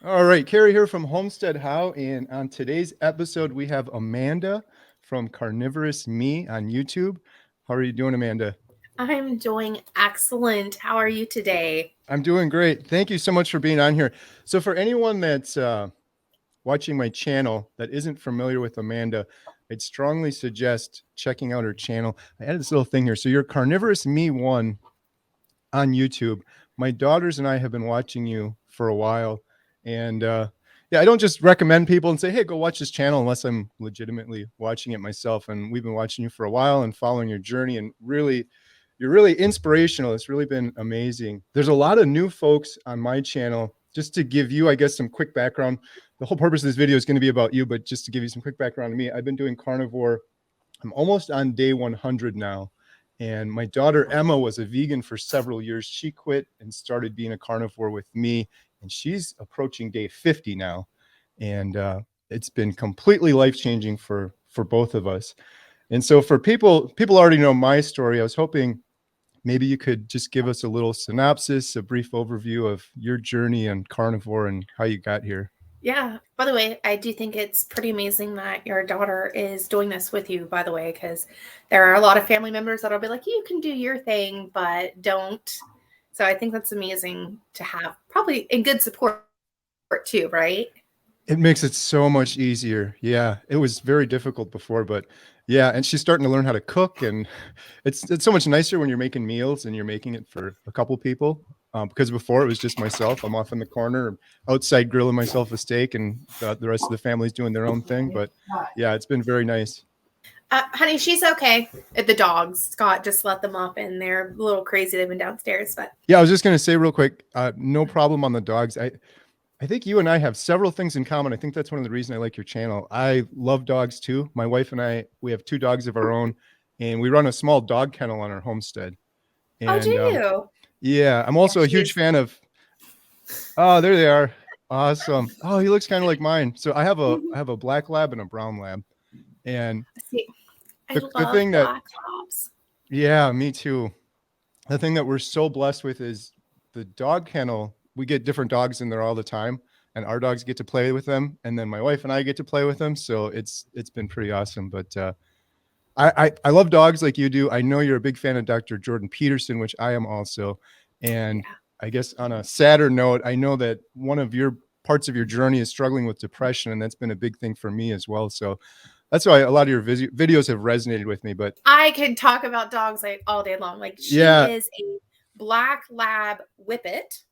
All right, Kerry here from Homestead How, and on today's episode, we have Amanda from Carnivorous Me on YouTube. How are you doing, Amanda? I'm doing excellent. How are you today? I'm doing great. Thank you so much for being on here. So, for anyone that's watching my channel that isn't familiar with Amanda, I'd strongly suggest checking out her channel. I added this little thing here. So, you're Carnivorous Me 1 on YouTube. My daughters and I have been watching you for a while, and yeah, I don't just recommend people and say, "Hey, go watch this channel," unless I'm legitimately watching it myself. And we've been watching you for a while and following your journey, and really, you're really inspirational. It's really been amazing. There's a lot of new folks on my channel. Just to give you, I guess, some quick background. The whole purpose of this video is going to be about you, but just to give you some quick background on me, I've been doing carnivore. I'm almost on day 100 now. And my daughter Emma was a vegan for several years. She quit and started being a carnivore with me, and she's approaching day 50 now. And it's been completely life changing for both of us. And so for people already know my story. I was hoping maybe you could just give us a little synopsis, a brief overview of your journey on carnivore and how you got here. Yeah, by the way, I do think it's pretty amazing that your daughter is doing this with you, by the way, because there are a lot of family members that'll be like, you can do your thing, but don't. So I think that's amazing to have, probably in good support too, right? It makes it so much easier. Yeah, it was very difficult before, but yeah, and she's starting to learn how to cook, and it's so much nicer when you're making meals and you're making it for a couple people. Because before it was just myself. I'm off in the corner outside grilling myself a steak, and the rest of the family's doing their own thing. But yeah, it's been very nice. Honey, she's okay. The dogs, Scott just let them up and they're a little crazy. They've been downstairs, but Yeah, I was just gonna say real quick, no problem on the dogs. I think you and I have several things in common. I think that's one of the reasons I like your channel. I love dogs too. My wife and I, we have two dogs of our own, and we run a small dog kennel on our homestead. oh, do And you? yeah, I'm Yeah, also a huge she's. fan of. Oh, there they are. Awesome. Oh, he looks kind of like mine. So I have a black lab and a brown lab, and See, I the love thing that black labs. yeah, me too. The thing that we're so blessed with is the dog kennel. We get different dogs in there all the time, and our dogs get to play with them, and then my wife and I get to play with them. So it's been pretty awesome. But I love dogs like you do. I know you're a big fan of Dr. Jordan Peterson, which I am also. And Yeah. I guess on a sadder note, I know that one of your parts of your journey is struggling with depression, and that's been a big thing for me as well. So that's why a lot of your videos have resonated with me. But I could talk about dogs like all day long. Like she yeah, is a black lab whippet.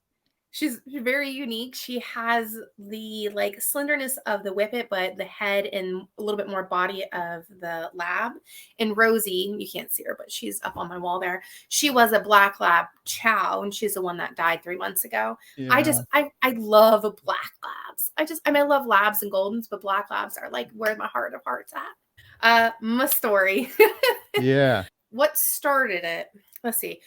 She's very unique. She has the like slenderness of the whippet, but the head and a little bit more body of the lab. And Rosie, you can't see her, but she's up on my wall there. She was a black lab chow, and she's the one that died 3 months ago. yeah, I love black labs. I love labs and goldens, but black labs are like where my heart of hearts at. My story. yeah. What started it? Let's see.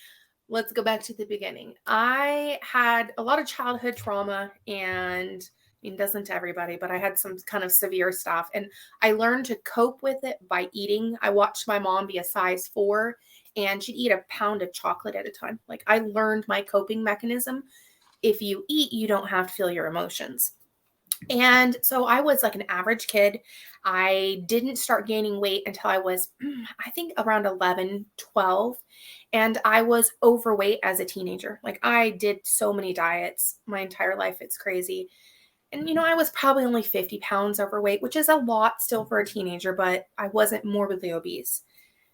Let's go back to the beginning. I had a lot of childhood trauma, and I mean, doesn't everybody, but I had some kind of severe stuff, and I learned to cope with it by eating. I watched my mom be a size 4, and she'd eat a pound of chocolate at a time. Like I learned my coping mechanism. If you eat, you don't have to feel your emotions. And so I was like an average kid. I didn't start gaining weight until I was, I think, around 11, 12. And I was overweight as a teenager. Like I did so many diets my entire life. It's crazy. And, I was probably only 50 pounds overweight, which is a lot still for a teenager, but I wasn't morbidly obese.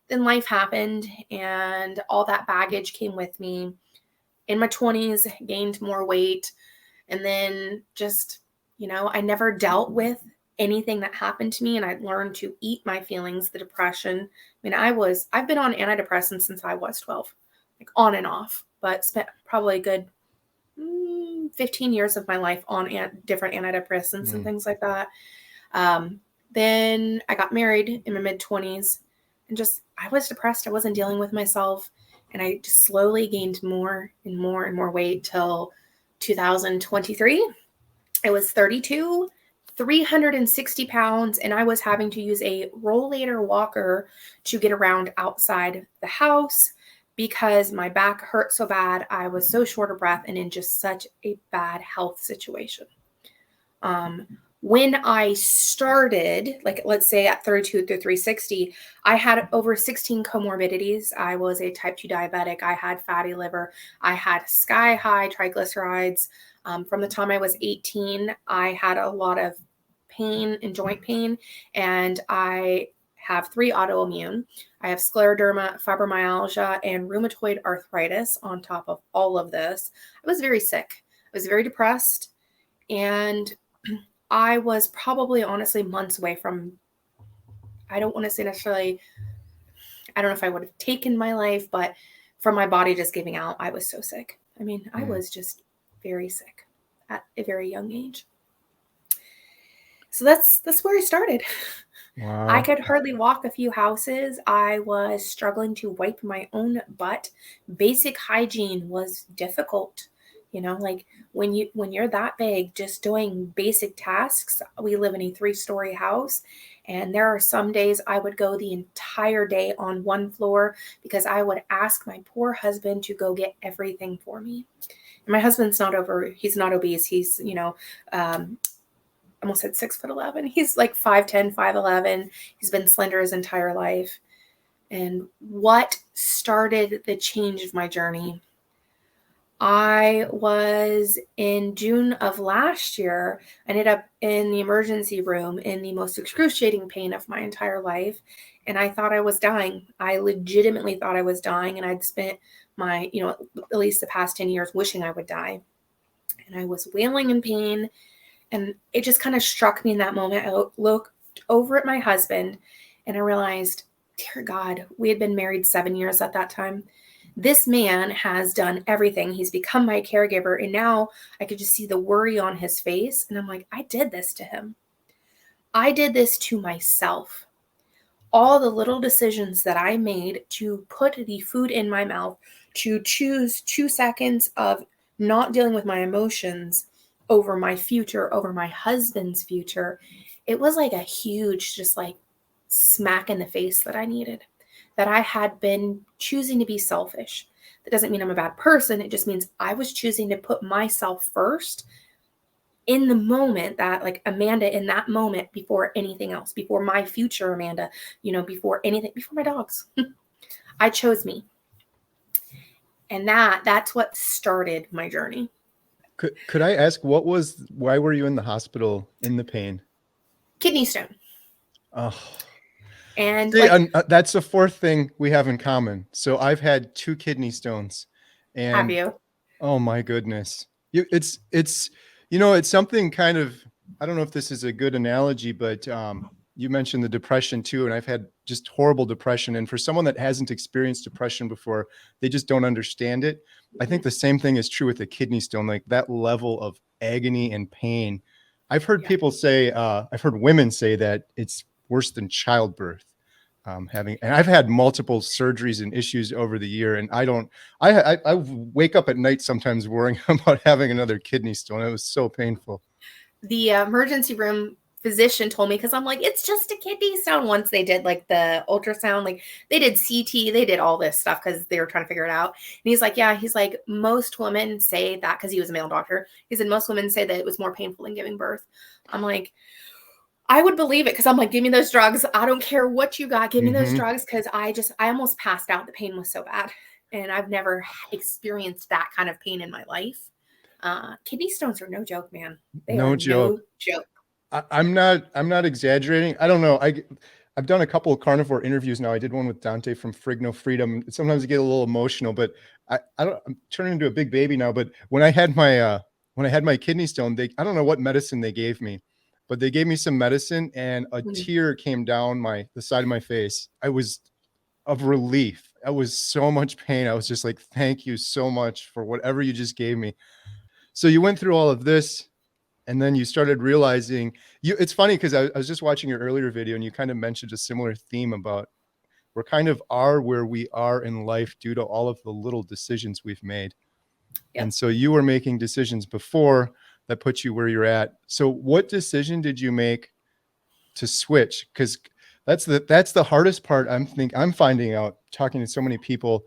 Then life happened and all that baggage came with me. In my 20s, gained more weight, and then just, I never dealt with anything that happened to me, and I learned to eat my feelings, the depression. I mean, I've been on antidepressants since I was 12, like on and off, but spent probably a good 15 years of my life on different antidepressants and Mm. things like that. Um, then I got married in my mid 20s, and just I was depressed. I wasn't dealing with myself, and I just slowly gained more and more and more weight till 2023. I was 32, 360 pounds, and I was having to use a rollator walker to get around outside the house because my back hurt so bad. I was so short of breath and in just such a bad health situation. When I started, like let's say at 32 to 360, I had over 16 comorbidities. I was a type 2 diabetic. I had fatty liver. I had sky high triglycerides. From the time I was 18, I had a lot of pain and joint pain, and I have 3 autoimmune. I have scleroderma, fibromyalgia, and rheumatoid arthritis on top of all of this. I was very sick. I was very depressed, and I was probably honestly months away from, I don't want to say necessarily, I don't know if I would have taken my life, but from my body just giving out, I was so sick. I mean, I was just very sick at a very young age. So that's where I started. Wow. I could hardly walk a few houses. I was struggling to wipe my own butt. Basic hygiene was difficult. You know, like when you're that big, just doing basic tasks. We live in a 3-story house, and there are some days I would go the entire day on one floor because I would ask my poor husband to go get everything for me. And my husband's he's not obese. He's, almost said 6'11". He's like 5'10", 5'11". He's been slender his entire life. And what started the change of my journey? I was in June of last year, I ended up in the emergency room in the most excruciating pain of my entire life. And I thought I was dying. I legitimately thought I was dying. And I'd spent my, at least the past 10 years wishing I would die. And I was wailing in pain. And it just kind of struck me in that moment. I looked over at my husband and I realized, dear God, we had been married 7 years at that time. This man has done everything. He's become my caregiver. And now I could just see the worry on his face. And I'm like, I did this to him. I did this to myself. All the little decisions that I made to put the food in my mouth, to choose 2 seconds of not dealing with my emotions over my future, over my husband's future, it was like a huge, just like smack in the face that I needed, that I had been choosing to be selfish. That doesn't mean I'm a bad person. It just means I was choosing to put myself first in the moment, that like Amanda in that moment, before anything else, before my future Amanda, before anything, before my dogs. I chose me. And that's what started my journey. Could I ask why were you in the hospital in the pain? Kidney stone. Oh, And see, like, that's the fourth thing we have in common. So I've had 2 kidney stones, have and you? oh my goodness, it's something kind of, I don't know if this is a good analogy, but you mentioned the depression too, and I've had just horrible depression. And for someone that hasn't experienced depression before, they just don't understand it. I think the same thing is true with a kidney stone, like that level of agony and pain. I've heard Yeah. people say, I've heard women say that it's worse than childbirth. And I've had multiple surgeries and issues over the year, and I wake up at night sometimes worrying about having another kidney stone. It was so painful. The emergency room physician told me, because I'm like, it's just a kidney stone. Once they did like the ultrasound, like they did CT, they did all this stuff because they were trying to figure it out. And he's like, yeah, he's like, most women say that, because he was a male doctor. He said most women say that it was more painful than giving birth. I'm like, I would believe it, because I'm like, give me those drugs. I don't care what you got. Give me those drugs, because I almost passed out. The pain was so bad. And I've never experienced that kind of pain in my life. Kidney stones are no joke, man. They are No joke. no joke. I'm not exaggerating. I don't know. I've done a couple of carnivore interviews now. I did one with Dante from Frigno Freedom. Sometimes I get a little emotional, but I'm turning into a big baby now. But when I had my kidney stone, I don't know what medicine they gave me, but they gave me some medicine and a Mhm. tear came down the side of my face. I was of relief. I was so much pain. I was just like, thank you so much for whatever you just gave me. So you went through all of this, and then you started realizing it's funny because I was just watching your earlier video and you kind of mentioned a similar theme about we're kind of are where we are in life due to all of the little decisions we've made. Yep. And so you were making decisions before that put you where you're at. So what decision did you make to switch? Because that's the hardest part. I'm finding out talking to so many people.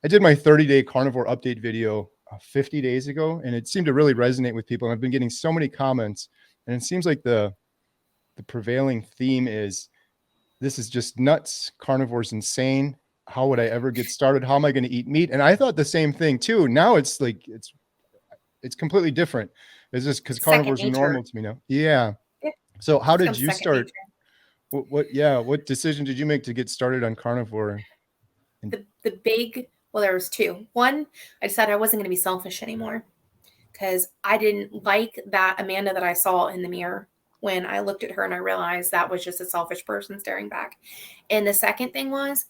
I did my 30-day carnivore update video 50 days ago, and it seemed to really resonate with people. And I've been getting so many comments And it seems like the prevailing theme is this is just nuts. Carnivore's insane. How would I ever get started? How am I going to eat meat? And I thought the same thing too. Now it's like it's completely different. It's just because It's second carnivores are nature. normal to me now. Yeah. Yeah, So how it's did become you second start? nature. What decision did you make to get started on carnivore? And The big, well, there was two. One, I decided I wasn't going to be selfish anymore because I didn't like that Amanda that I saw in the mirror when I looked at her and I realized that was just a selfish person staring back. And the second thing was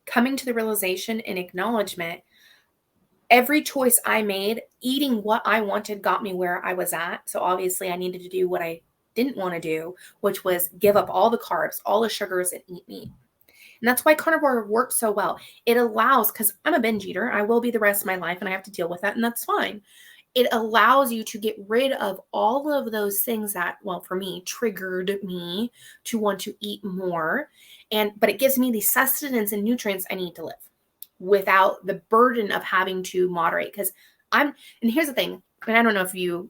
coming to the realization and acknowledgement. Every choice I made, eating what I wanted got me where I was at. So obviously I needed to do what I didn't want to do, which was give up all the carbs, all the sugars, and eat meat. And that's why carnivore works so well. It allows, because I'm a binge eater, I will be the rest of my life and I have to deal with that, and that's fine. It allows you to get rid of all of those things that, well, for me, triggered me to want to eat more. But it gives me the sustenance and nutrients I need to live without the burden of having to moderate. Because and here's the thing, and I don't know if you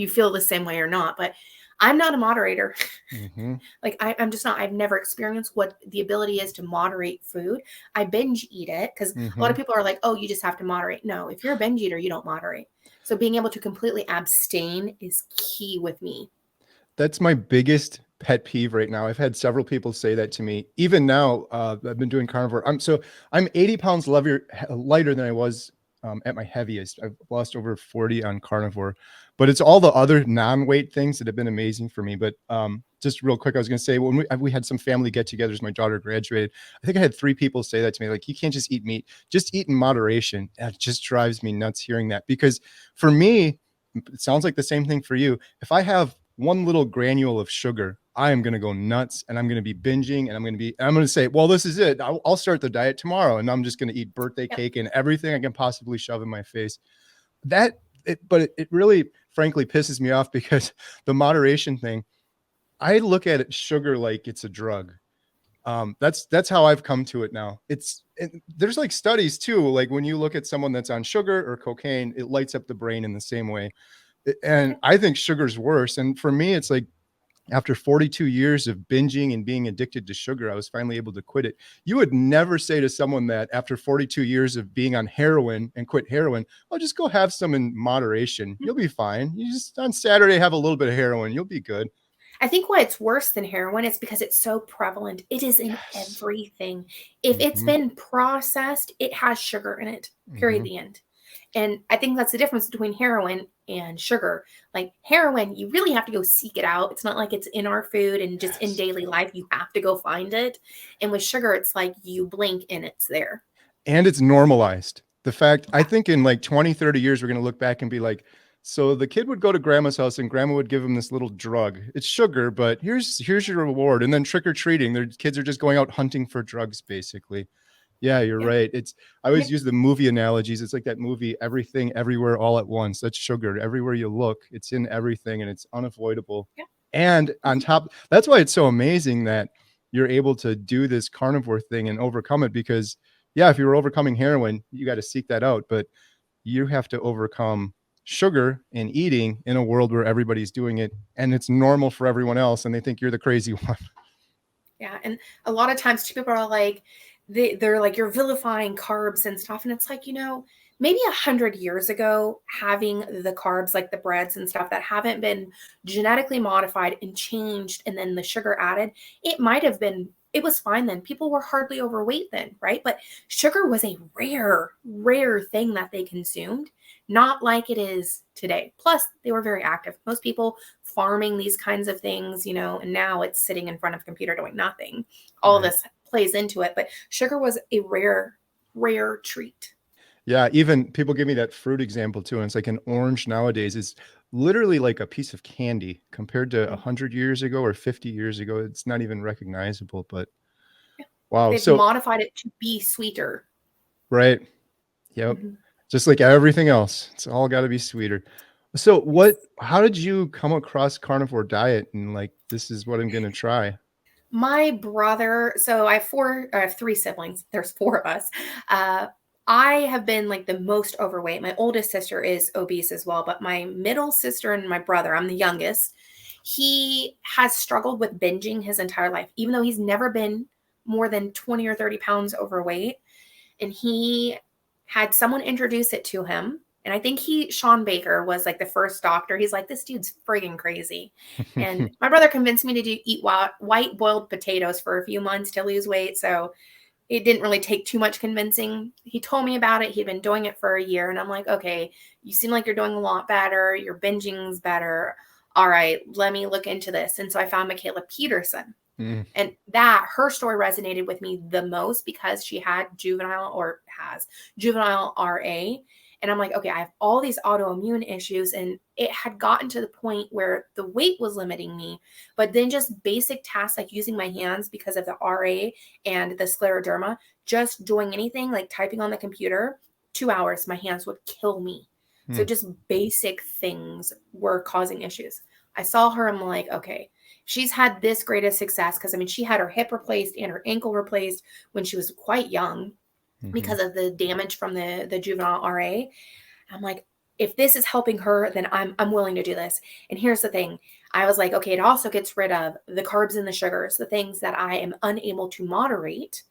feel the same way or not, but I'm not a moderator. mm-hmm, Like I'm just not. I've never experienced what the ability is to moderate food. I binge eat it because a lot mm-hmm. of people are like, "Oh, you just have to moderate." No, if you're a binge eater, you don't moderate. So being able to completely abstain is key with me. That's my biggest pet peeve right now. I've had several people say that to me. Even now, I've been doing carnivore. I'm 80 pounds lighter than I was at my heaviest. I've lost over 40 on carnivore, but it's all the other non-weight things that have been amazing for me. But just real quick, I was going to say when we had some family get-togethers, my daughter graduated. I think I had 3 people say that to me, like, you can't just eat meat, just eat in moderation. That just drives me nuts hearing that, because for me, it sounds like the same thing for you. If I have one little granule of sugar, I am going to go nuts, and I'm going to be binging, and I'm going to say, well, this is it. I'll start the diet tomorrow, and I'm just going to eat birthday Yeah. cake and everything I can possibly shove in my face. But it really, frankly, pisses me off because the moderation thing, I look at it sugar like it's a drug. That's how I've come to it now. There's like studies too, like when you look at someone that's on sugar or cocaine, it lights up the brain in the same way. And Okay. I think sugar's worse. And for me, it's like after 42 years of binging and being addicted to sugar, I was finally able to quit it. You would never say to someone that after 42 years of being on heroin and quit heroin, oh, just go have some in moderation. You'll be fine. You just on Saturday have a little bit of heroin. You'll be good. I think why it's worse than heroin is because it's so prevalent. It is in Yes. everything. If it's Mm-hmm. been processed, it has sugar in it. Period. Mm-hmm. The end. And I think that's the difference between heroin and sugar. Like heroin, you really have to go seek it out. It's not like it's in our food and just in Yes. daily life, you have to go find it. And with sugar, it's like you blink and it's there. And it's normalized. The fact, I Yeah. think in like 20, 30 years, we're going to look back and be like, so the kid would go to grandma's house and grandma would give him this little drug. It's sugar, but here's your reward. And then trick or treating, their kids are just going out hunting for drugs, basically. Yeah, you're Yeah. right. I always Yep. use the movie analogies. It's like that movie, Everything, Everywhere, All at Once. That's sugar. Everywhere you look, it's in everything, and it's unavoidable. Yeah. And on Mhm. top, that's why it's so amazing that you're able to do this carnivore thing and overcome it. Because, yeah, if you were overcoming heroin, you got to seek that out. But you have to overcome sugar and eating in a world where everybody's doing it and it's normal for everyone else, and they think you're the crazy one. Yeah. And a lot of times people are like, they're like, you're vilifying carbs and stuff. And it's like, maybe 100 years ago, having the carbs like the breads and stuff that haven't been genetically modified and changed and then the sugar added, it was fine then. People were hardly overweight then, right? But sugar was a rare, rare thing that they consumed, not like it is today. Plus, they were very active. Most people farming these kinds of things, and now it's sitting in front of a computer doing nothing. All Right. this plays into it, but sugar was a rare, rare treat. Yeah, even people give me that fruit example too, and it's like an orange nowadays is literally like a piece of candy compared to Mm. 100 years ago or 50 years ago. It's not even recognizable, but Yeah. wow. They've So, modified it to be sweeter. right. Yep. Mhm. Just like everything else, it's all got to be sweeter. So, Yes. how did you come across carnivore diet and like, this is what I'm going to try? My brother, so I have 3 siblings. There's 4 of us. Uh, I have been like the most overweight. My oldest sister is obese as well, but my middle sister and my brother, I'm the youngest. He has struggled with binging his entire life, even though he's never been more than 20 or 30 pounds overweight. And he had someone introduce it to him. And I think Sean Baker was like the first doctor. He's like, this dude's friggin' crazy. And my brother convinced me to eat white boiled potatoes for a few months to lose weight. So it didn't really take too much convincing. He told me about it. He'd been doing it for a year. And I'm like, okay, you seem like you're doing a lot better. Your binging's better. All right, let me look into this. And so I found Michaela Peterson. Mm. And her story resonated with me the most because she has juvenile RA. And I'm like, okay, I have all these autoimmune issues. And it had gotten to the point where the weight was limiting me, but then just basic tasks like using my hands because of the RA and the scleroderma, just doing anything like typing on the computer, 2 hours, my hands would kill me. So just basic things were causing issues. I saw her, I'm like, okay, she's had this greatest success because, I mean, she had her hip replaced and her ankle replaced when she was quite young because of the damage from the juvenile RA. I'm like, if this is helping her, then I'm willing to do this. And here's the thing. I was like, okay, it also gets rid of the carbs and the sugars, the things that I am unable to moderate.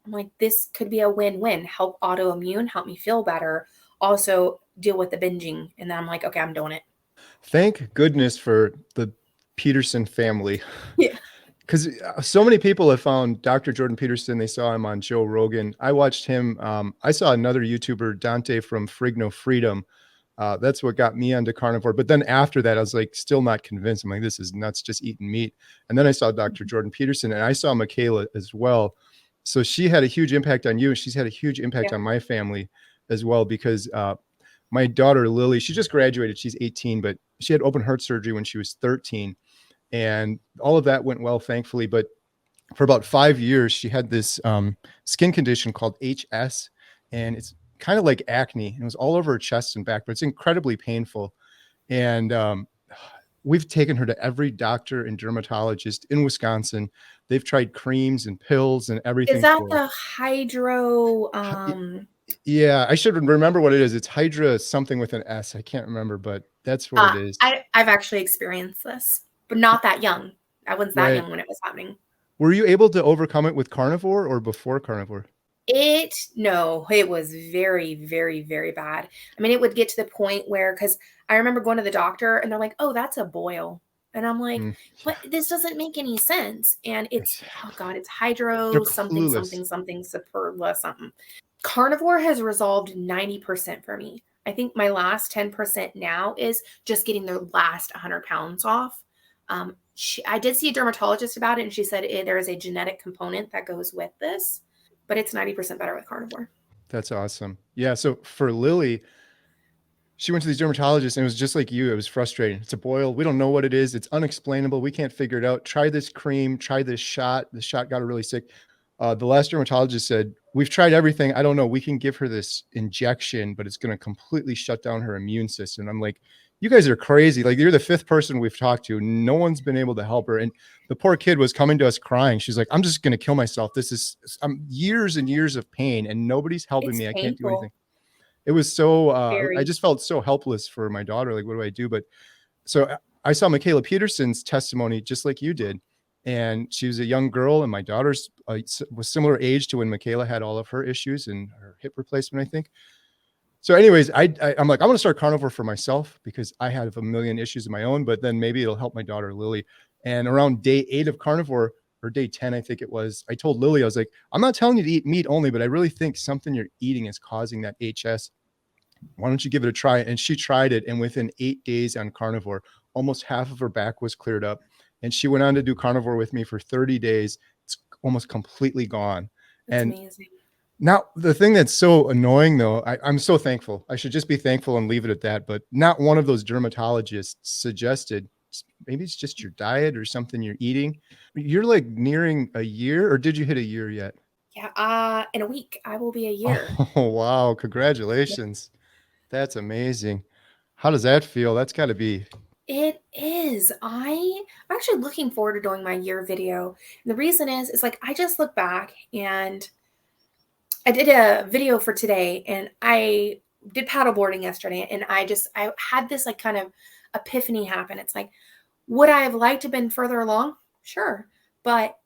I'm like, this could be a win-win. Help autoimmune, help me feel better, also deal with the binging. And then I'm like, okay, I'm doing it. Thank goodness for the Peterson family. Yeah. Because so many people have found Dr. Jordan Peterson. They saw him on Joe Rogan. I watched him. I saw another YouTuber, Dante from Frigno Freedom. That's what got me onto carnivore. But then after that, I was like, still not convinced. I'm like, this is nuts, just eating meat. And then I saw Dr. Jordan Peterson, and I saw Michaela as well. So she had a huge impact on you, and she's had a huge impact on my family as well, because my daughter, Lily, she just graduated. She's 18, but she had open heart surgery when she was 13. And all of that went well, thankfully. But for about 5 years, she had this skin condition called HS, and it's kind of like acne. It was all over her chest and back, but it's incredibly painful. And we've taken her to every doctor and dermatologist in Wisconsin. They've tried creams and pills and everything Is that for the hydro? Yeah, I should remember what it is. It's Hydra something with an S. I can't remember, but that's what it is. I've actually experienced this, but not that young. I wasn't that Right. young when it was happening. Were you able to overcome it with carnivore or before carnivore? No, it was very, very, very bad. I mean, it would get to the point where, because I remember going to the doctor and they're like, oh, that's a boil. And I'm like, but this doesn't make any sense. And it's, oh God, it's hydro, something, something, something, superla, something. Carnivore has resolved 90% for me. I think my last 10% now is just getting the last 100 pounds off. I did see a dermatologist about it, and she said there is a genetic component that goes with this, but it's 90% better with carnivore. That's awesome. Yeah. So for Lily, she went to these dermatologists, and it was just like you. It was frustrating. It's a boil. We don't know what it is. It's unexplainable. We can't figure it out. Try this cream, try this shot. The shot got her really sick. The last dermatologist said, we've tried everything. I don't know. We can give her this injection, but it's going to completely shut down her immune system. I'm like, you guys are crazy. Like, you're the fifth person we've talked to. No one's been able to help her. And the poor kid was coming to us crying. She's like, I'm just going to kill myself. This is years and years of pain, and nobody's helping me. I can't do anything. It was so, I just felt so helpless for my daughter. Like, what do I do? But so I saw Michaela Peterson's testimony just like you did. And she was a young girl, and my daughter's was similar age to when Michaela had all of her issues and her hip replacement, I think. So anyways, I'm like, I want to start carnivore for myself because I have a million issues of my own, but then maybe it'll help my daughter, Lily. And around day 8 of carnivore, or day 10, I think it was, I told Lily, I was like, I'm not telling you to eat meat only, but I really think something you're eating is causing that HS. Why don't you give it a try? And she tried it. And within 8 days on carnivore, almost half of her back was cleared up. And she went on to do carnivore with me for 30 days. It's almost completely gone. That's and amazing. Now, the thing that's so annoying, though, I'm so thankful. I should just be thankful and leave it at that. But not one of those dermatologists suggested maybe it's just your diet or something you're eating. You're like nearing a year, or did you hit a year yet? Yeah, in a week, I will be a year. Oh, wow. Congratulations. That's amazing. How does that feel? That's got to be. It is. I'm actually looking forward to doing my year video. And the reason is like I just look back and I did a video for today, and I did paddleboarding yesterday, and I had this like kind of epiphany happen. It's like, Would I have liked to have been further along? Sure. But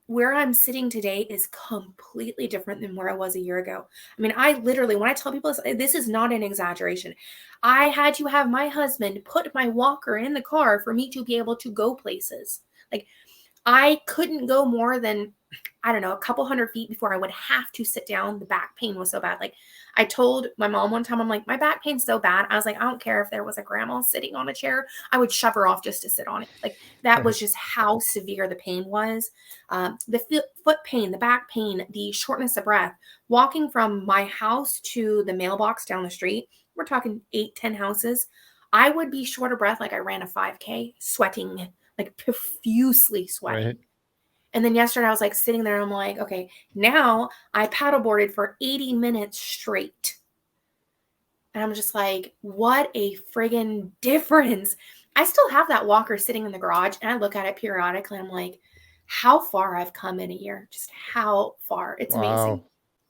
where I'm sitting today is completely different than where I was a year ago. I mean, I literally, when I tell people this is not an exaggeration. I had to have my husband put my walker in the car for me to be able to go places. Like, I couldn't go more than, I don't know, a couple hundred feet before I would have to sit down. The back pain was so bad. Like, I told my mom one time, I'm like, my back pain's so bad. I was like, I don't care if there was a grandma sitting on a chair. I would shove her off just to sit on it. Like, that Right. was just how severe the pain was. The foot pain, the back pain, the shortness of breath. Walking from my house to the mailbox down the street, we're talking 8, 10 houses. I would be short of breath like I ran a 5K, sweating, like profusely Right. sweating. And then yesterday I was like sitting there and I'm like, okay, now I paddleboarded for 80 minutes straight. And I'm just like, what a friggin' difference. I still have that walker sitting in the garage and I look at it periodically. I'm like, how far I've come in a year. Just how far. It's Wow. amazing.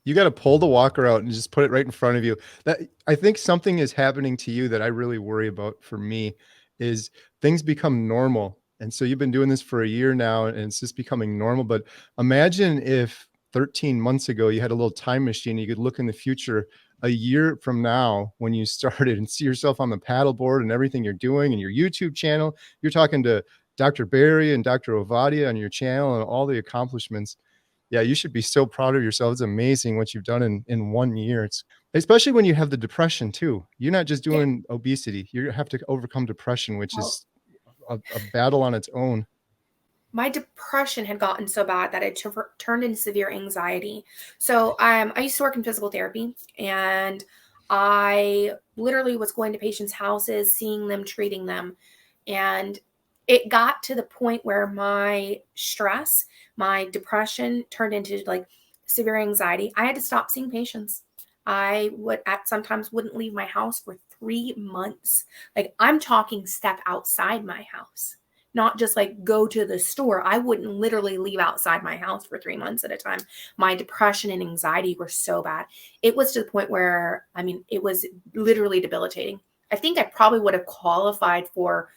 You got to pull the walker out and just put it right in front of you. That I think something is happening to you that I really worry about for me is things become normal. And so you've been doing this for a year now and it's just becoming normal. But imagine if 13 months ago you had a little time machine, you could look in the future a year from now when you started and see yourself on the paddleboard and everything you're doing and your YouTube channel. You're talking to Dr. Barry and Dr. Ovadia on your channel and all the accomplishments. Yeah, you should be so proud of yourself. It's amazing what you've done in 1 year. It's especially when you have the depression too. You're not just Yeah. doing obesity. You have to overcome depression, which Well, is a battle on its own. my depression had gotten so bad that it turned into severe anxiety. So I used to work in physical therapy, and I literally was going to patients' houses, seeing them, treating them, and it got to the point where my stress, my depression turned into like severe anxiety. I had to stop seeing patients. I would at sometimes wouldn't leave my house for 3 months. Like, I'm talking step outside my house, not just like go to the store. I wouldn't literally leave outside my house for 3 months at a time. My depression and anxiety were so bad. It was to the point where, I mean, it was literally debilitating. I think I probably would have qualified for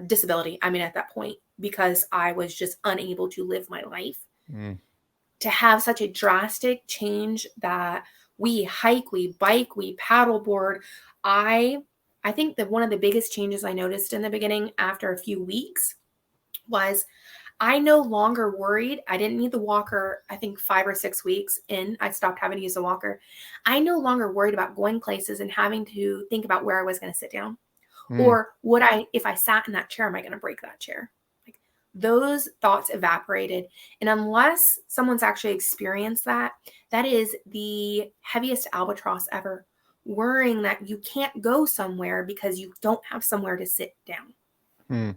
disability. I mean, at that point, because I was just unable to live my life. Mm, To have such a drastic change that we hike, we bike, we paddleboard. I I think that one of the biggest changes I noticed in the beginning after a few weeks was I no longer worried. I didn't need the walker, I think 5 or 6 weeks in. I stopped having to use the walker. I no longer worried about going places and having to think about where I was going to sit down. mm, Or would I, if I sat in that chair, am I going to break that chair? Like, those thoughts evaporated. And unless someone's actually experienced that, that is the heaviest albatross ever. Worrying that you can't go somewhere because you don't have somewhere to sit down. mm,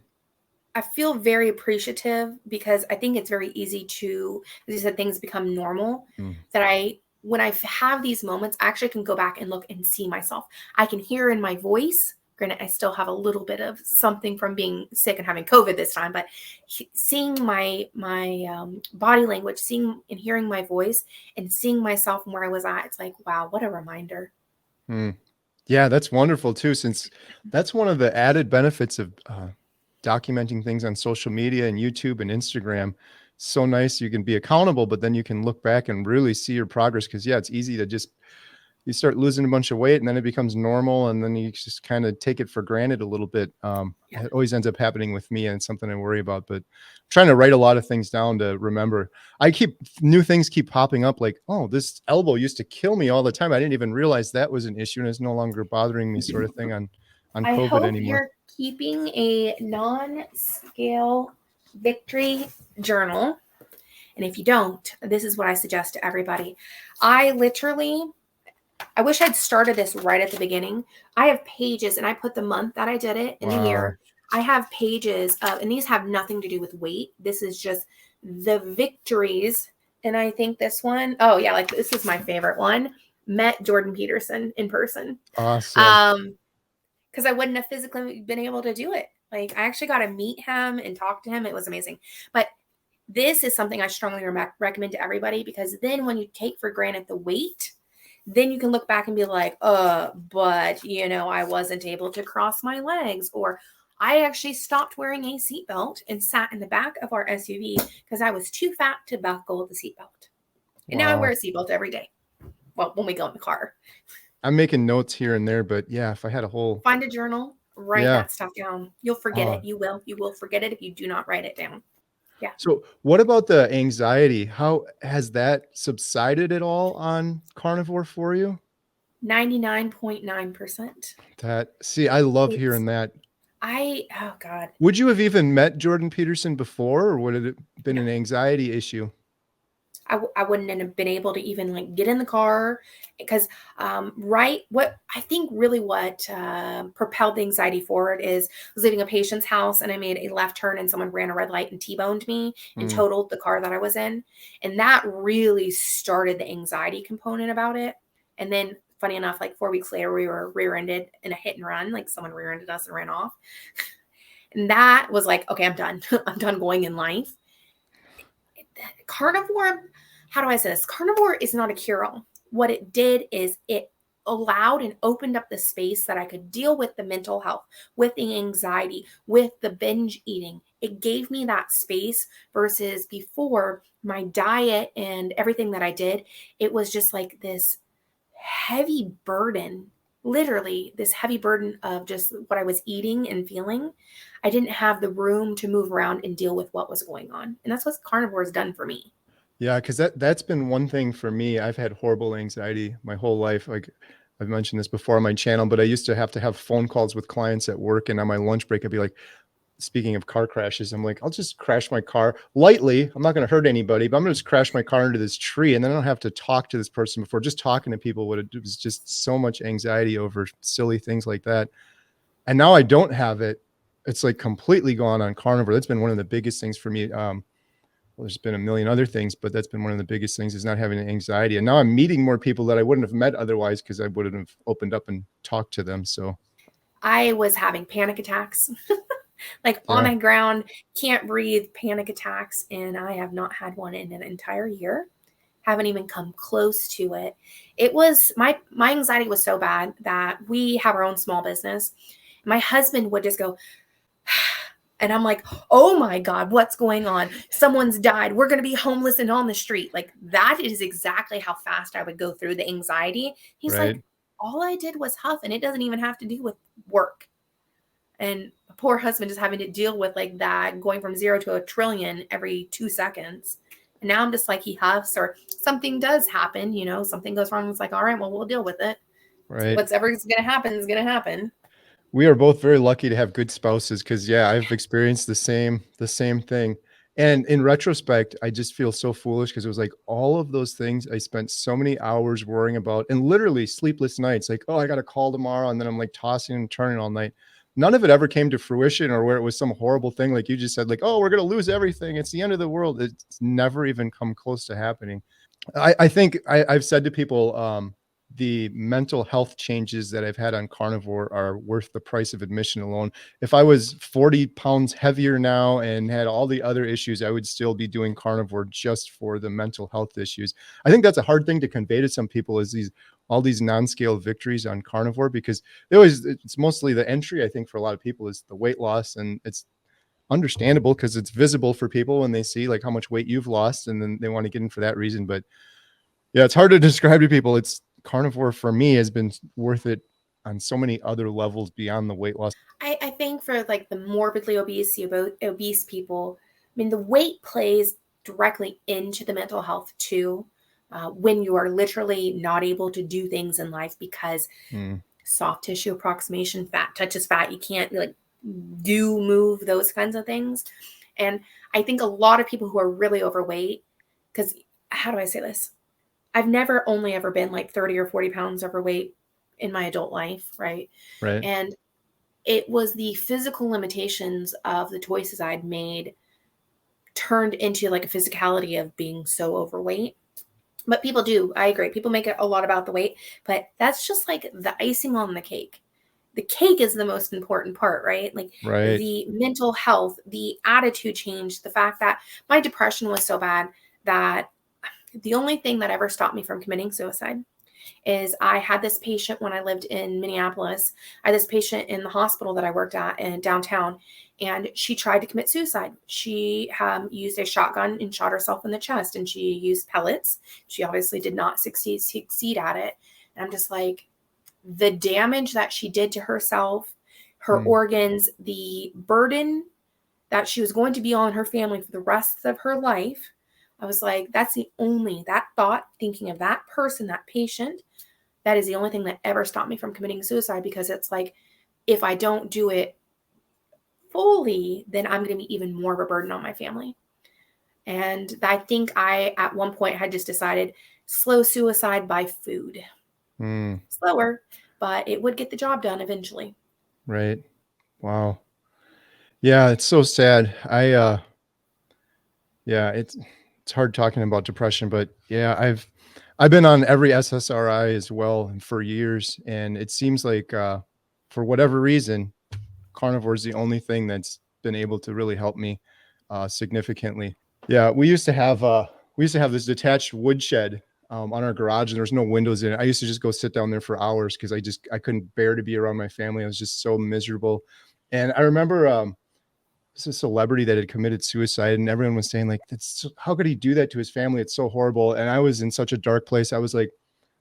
I feel very appreciative because I think it's very easy to, as you said, things become normal. mm. That when I have these moments, I actually can go back and look and see myself. I can hear in my voice. Granted, I still have a little bit of something from being sick and having COVID this time, but seeing my body language, seeing and hearing my voice, and seeing myself and where I was at, it's like, wow, what a reminder. Mm. Yeah, that's wonderful too, since that's one of the added benefits of documenting things on social media and YouTube and Instagram. So nice you can be accountable, but then you can look back and really see your progress. Because yeah, it's easy to just you start losing a bunch of weight and then it becomes normal and then you just kind of take it for granted a little bit. Yeah. It always ends up happening with me and it's something I worry about, but I'm trying to write a lot of things down to remember. I keep new things keep popping up like, oh, this elbow used to kill me all the time. I didn't even realize that was an issue and it's no longer bothering me sort of thing on I COVID hope anymore. you're keeping a non-scale victory journal. And if you don't, this is what I suggest to everybody. I wish I'd started this right at the beginning. I have pages and I put the month that I did it in the Wow. year. I have pages of, and these have nothing to do with weight. This is just the victories. And I think this one, oh yeah, like this is my favorite one. Met Jordan Peterson in person. Awesome. Um, because I wouldn't have physically been able to do it. Like, I actually got to meet him and talk to him. It was amazing. But this is something I strongly recommend to everybody, because then when you take for granted the weight, then you can look back and be like, but I wasn't able to cross my legs, or I actually stopped wearing a seatbelt and sat in the back of our SUV because I was too fat to buckle the seatbelt. And now I wear Wow. a seatbelt every day. Well, when we go in the car. I'm making notes here and there, but yeah, if I had a whole, Find a journal, write yeah. that stuff down. You'll forget Oh, it. You will. You will forget it if you do not write it down. Yeah. so what about the anxiety? How has that subsided at all on carnivore for you? 99.9%. See, I love It's hearing that. oh God. Would you have even met Jordan Peterson before, or would it have been No. an anxiety issue? I wouldn't have been able to even like get in the car because right what I think really what propelled the anxiety forward is I was leaving a patient's house and I made a left turn and someone ran a red light and T-boned me and Mm, totaled the car that I was in, and that really started the anxiety component about it. And then funny enough, like 4 weeks later we were rear-ended in a hit and run, like someone rear-ended us and ran off. And that was like, okay, I'm done. I'm done going in life. Carnivore, how do I say this? Carnivore is not a cure-all. What it did is it allowed and opened up the space that I could deal with the mental health, with the anxiety, with the binge eating. It gave me that space versus before my diet and everything that I did, it was just like this heavy burden, literally this heavy burden of just what I was eating and feeling. I didn't have the room to move around and deal with what was going on. And that's what carnivore has done for me. yeah, because that's been one thing for me. I've had horrible anxiety my whole life. Like I've mentioned this before on my channel, but I used to have phone calls with clients at work, and on my lunch break, I'd be like, speaking of car crashes, I'm like, I'll just crash my car lightly. I'm not going to hurt anybody, but I'm going to just crash my car into this tree. And then I don't have to talk to this person before. Just talking to people was just so much anxiety over silly things like that. And now I don't have it. It's like completely gone on carnivore. That's been one of the biggest things for me. Well, there's been a million other things, but that's been one of the biggest things is not having anxiety. And now I'm meeting more people that I wouldn't have met otherwise because I wouldn't have opened up and talked to them. So I was having panic attacks, like on yeah, the ground, can't breathe, panic attacks. And I have not had one in an entire year. Haven't even come close to it. It was my anxiety was so bad that we have our own small business. My husband would just go, and I'm like, oh my God, what's going on? Someone's died. We're going to be homeless and on the street. Like, that is exactly how fast I would go through the anxiety. He's like, right. all I did was huff, and it doesn't even have to do with work. And a poor husband is having to deal with like that, going from 0 to a trillion every 2 seconds. And now I'm just like, he huffs or something does happen, something goes wrong. It's like, all right, well, we'll deal with it. Right. Whatever's going to happen is going to happen. We are both very lucky to have good spouses because yeah, I've experienced the same thing. And in retrospect, I just feel so foolish because it was like all of those things I spent so many hours worrying about and literally sleepless nights, like, oh, I got a call tomorrow. And then I'm like tossing and turning all night. None of it ever came to fruition or where it was some horrible thing, like you just said, like, oh, we're gonna lose everything. It's the end of the world. It's never even come close to happening. I think I've said to people, the mental health changes that I've had on carnivore are worth the price of admission alone. If I was 40 pounds heavier now and had all the other issues, I would still be doing carnivore just for the mental health issues. I think that's a hard thing to convey to some people is all these non-scale victories on carnivore because it's mostly the entry. I think for a lot of people is the weight loss, and it's understandable because it's visible for people when they see like how much weight you've lost and then they want to get in for that reason. But yeah, it's hard to describe to people. It's carnivore for me has been worth it on so many other levels beyond the weight loss. I think for like the morbidly obese people, I mean, the weight plays directly into the mental health too. When you are literally not able to do things in life because Mm, soft tissue approximation, fat touches fat, you can't like move those kinds of things. And I think a lot of people who are really overweight, because how do I say this? I've never only ever been like 30 or 40 pounds overweight in my adult life, right? right. And it was the physical limitations of the choices I'd made turned into like a physicality of being so overweight. But people do, I agree. People make it a lot about the weight, but that's just like the icing on the cake. The cake is the most important part, right? Like Right. the mental health, the attitude change, the fact that my depression was so bad that the only thing that ever stopped me from committing suicide is I had this patient when I lived in Minneapolis. I had this patient in the hospital that I worked at in downtown, and she tried to commit suicide. She used a shotgun and shot herself in the chest, and she used pellets. She obviously did not succeed at it. And I'm just like, the damage that she did to herself, her organs, the burden that she was going to be on her family for the rest of her life. I was like, that thought, thinking of that person, that patient, that is the only thing that ever stopped me from committing suicide, because it's like, if I don't do it fully, then I'm going to be even more of a burden on my family. And I think I, at one point, had just decided slow suicide by food. Slower, but it would get the job done eventually. Right. Wow. Yeah, it's so sad. Yeah, it's hard talking about depression, but yeah, I've been on every SSRI as well for years, and it seems like for whatever reason, carnivore is the only thing that's been able to really help me significantly. Yeah, we used to have this detached woodshed on our garage, and there was no windows in it. I used to just go sit down there for hours because I couldn't bear to be around my family. I was just so miserable. And I remember it's a celebrity that had committed suicide, and everyone was saying like, "That's how could he do that to his family? It's so horrible." And I was in such a dark place. I was like,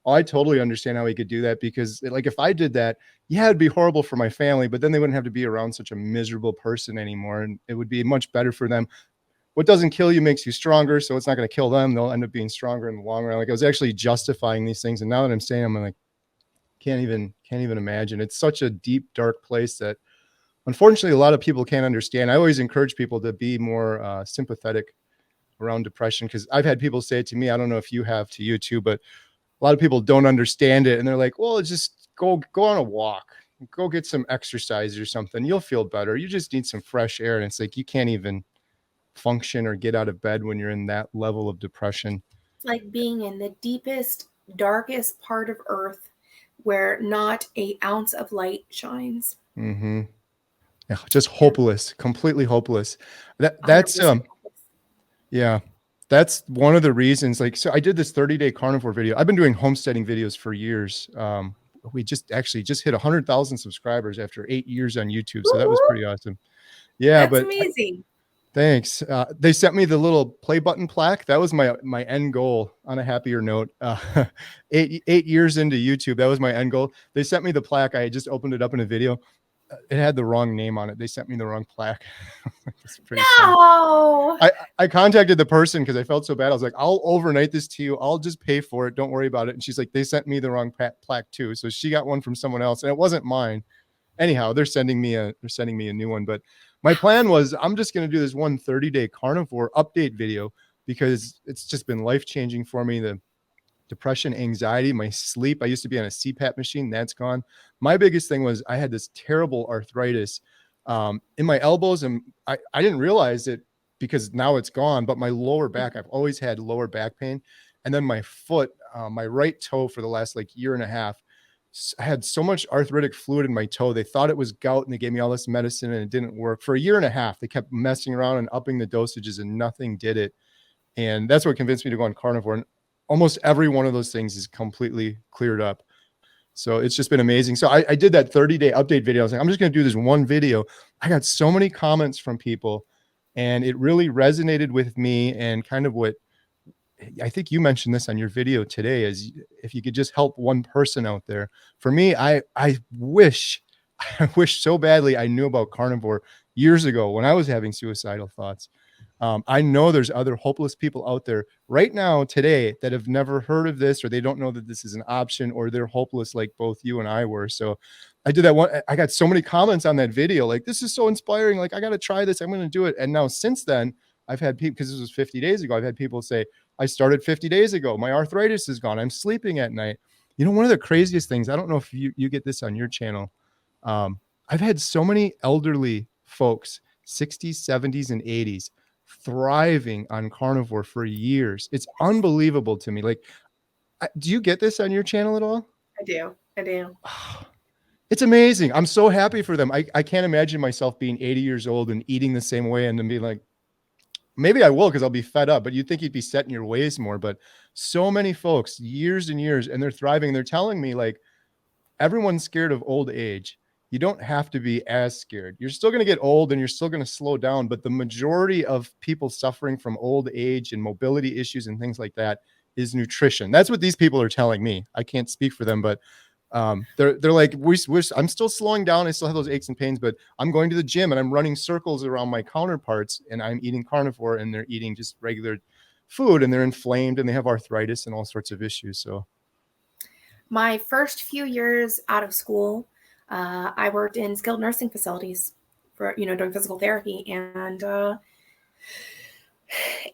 "Oh, I totally understand how he could do that, because like if I did that, yeah, it'd be horrible for my family, but then they wouldn't have to be around such a miserable person anymore, and it would be much better for them. What doesn't kill you makes you stronger, so it's not going to kill them. They'll end up being stronger in the long run." Like I was actually justifying these things, and now that I'm saying, I'm like, can't even imagine. It's such a deep, dark place that unfortunately a lot of people can't understand. I always encourage people to be more sympathetic around depression, because I've had people say it to me. I don't know if you have to you too, but a lot of people don't understand it, and they're like, "Well, just go on a walk, go get some exercise or something. You'll feel better. You just need some fresh air." And it's like you can't even function or get out of bed when you're in that level of depression. It's like being in the deepest, darkest part of Earth where not an ounce of light shines. Mm-hmm. Yeah, just Yeah, hopeless, completely hopeless. That's 100%. yeah, that's one of the reasons. Like, so I did this 30-day carnivore video. I've been doing homesteading videos for years. We just hit 100,000 subscribers after 8 years on YouTube, so that was Woo-hoo! pretty awesome. Yeah, That's but amazing. thanks. They sent me the little play button plaque. That was my end goal. On a happier note, 8 years into YouTube, that was my end goal. They sent me the plaque. I just opened it up in a video. It had the wrong name on it. They sent me the wrong plaque. It's pretty funny. No. I contacted the person because I felt so bad. I was like, "I'll overnight this to you. I'll just pay for it. Don't worry about it." And she's like, "They sent me the wrong plaque too." So she got one from someone else, and it wasn't mine. Anyhow, they're sending me a new one. But my plan was, I'm just going to do this one 30-day carnivore update video, because it's just been life changing for me. The depression, anxiety, my sleep. I used to be on a CPAP machine. That's gone. My biggest thing was I had this terrible arthritis in my elbows, and I didn't realize it because now it's gone. But my lower back, I've always had lower back pain. And then my foot, my right toe, for the last like year and a half, I had so much arthritic fluid in my toe. They thought it was gout, and they gave me all this medicine, and it didn't work. For a year and a half, they kept messing around and upping the dosages, and nothing did it. And that's what convinced me to go on carnivore. And almost every one of those things is completely cleared up. So it's just been amazing. So I did that 30-day update video. I was like, I'm just going to do this one video. I got so many comments from people, and it really resonated with me. And kind of what I think you mentioned this on your video today is, if you could just help one person out there. For me, I wish I wish so badly I knew about carnivore years ago when I was having suicidal thoughts. I know there's other hopeless people out there right now today that have never heard of this, or they don't know that this is an option, or they're hopeless like both you and I were. So I did that one. I got so many comments on that video, like, "This is so inspiring. Like, I got to try this. I'm going to do it." And now since then, I've had people, because this was 50 days ago, I've had people say, "I started 50 days ago. My arthritis is gone. I'm sleeping at night." One of the craziest things, I don't know if you get this on your channel. I've had so many elderly folks, 60s, 70s, and 80s, thriving on carnivore for years. It's unbelievable to me. Like, do you get this on your channel at all? I do. I do. It's amazing. I'm so happy for them. I can't imagine myself being 80 years old and eating the same way and then being like, maybe I will because I'll be fed up, but you'd think you'd be set in your ways more. But so many folks, years and years, and they're thriving. They're telling me like everyone's scared of old age. You don't have to be as scared. You're still going to get old and you're still going to slow down. But the majority of people suffering from old age and mobility issues and things like that is nutrition. That's what these people are telling me. I can't speak for them, but they're like, I'm still slowing down. I still have those aches and pains, but I'm going to the gym and I'm running circles around my counterparts and I'm eating carnivore and they're eating just regular food and they're inflamed and they have arthritis and all sorts of issues. So My first few years out of school, I worked in skilled nursing facilities for, doing physical therapy. And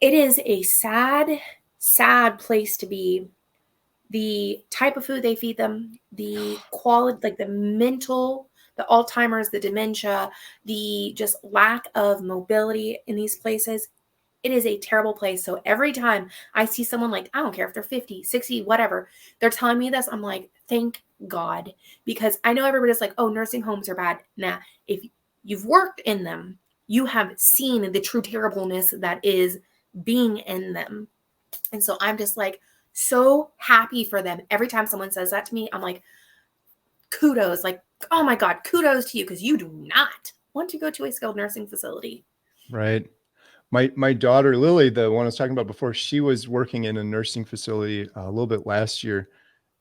it is a sad, sad place to be. The type of food they feed them, the quality, like the mental, the Alzheimer's, the dementia, the just lack of mobility in these places. It is a terrible place. So every time I see someone, like, I don't care if they're 50, 60, whatever, they're telling me this, I'm like, thank God. Because I know everybody's like, oh, nursing homes are bad. Nah, if you've worked in them, you have seen the true terribleness that is being in them. And so I'm just like so happy for them. Every time someone says that to me, I'm like, kudos, like, oh my God, kudos to you, because you do not want to go to a skilled nursing facility. right. My daughter Lily, the one I was talking about before, she was working in a nursing facility a little bit last year.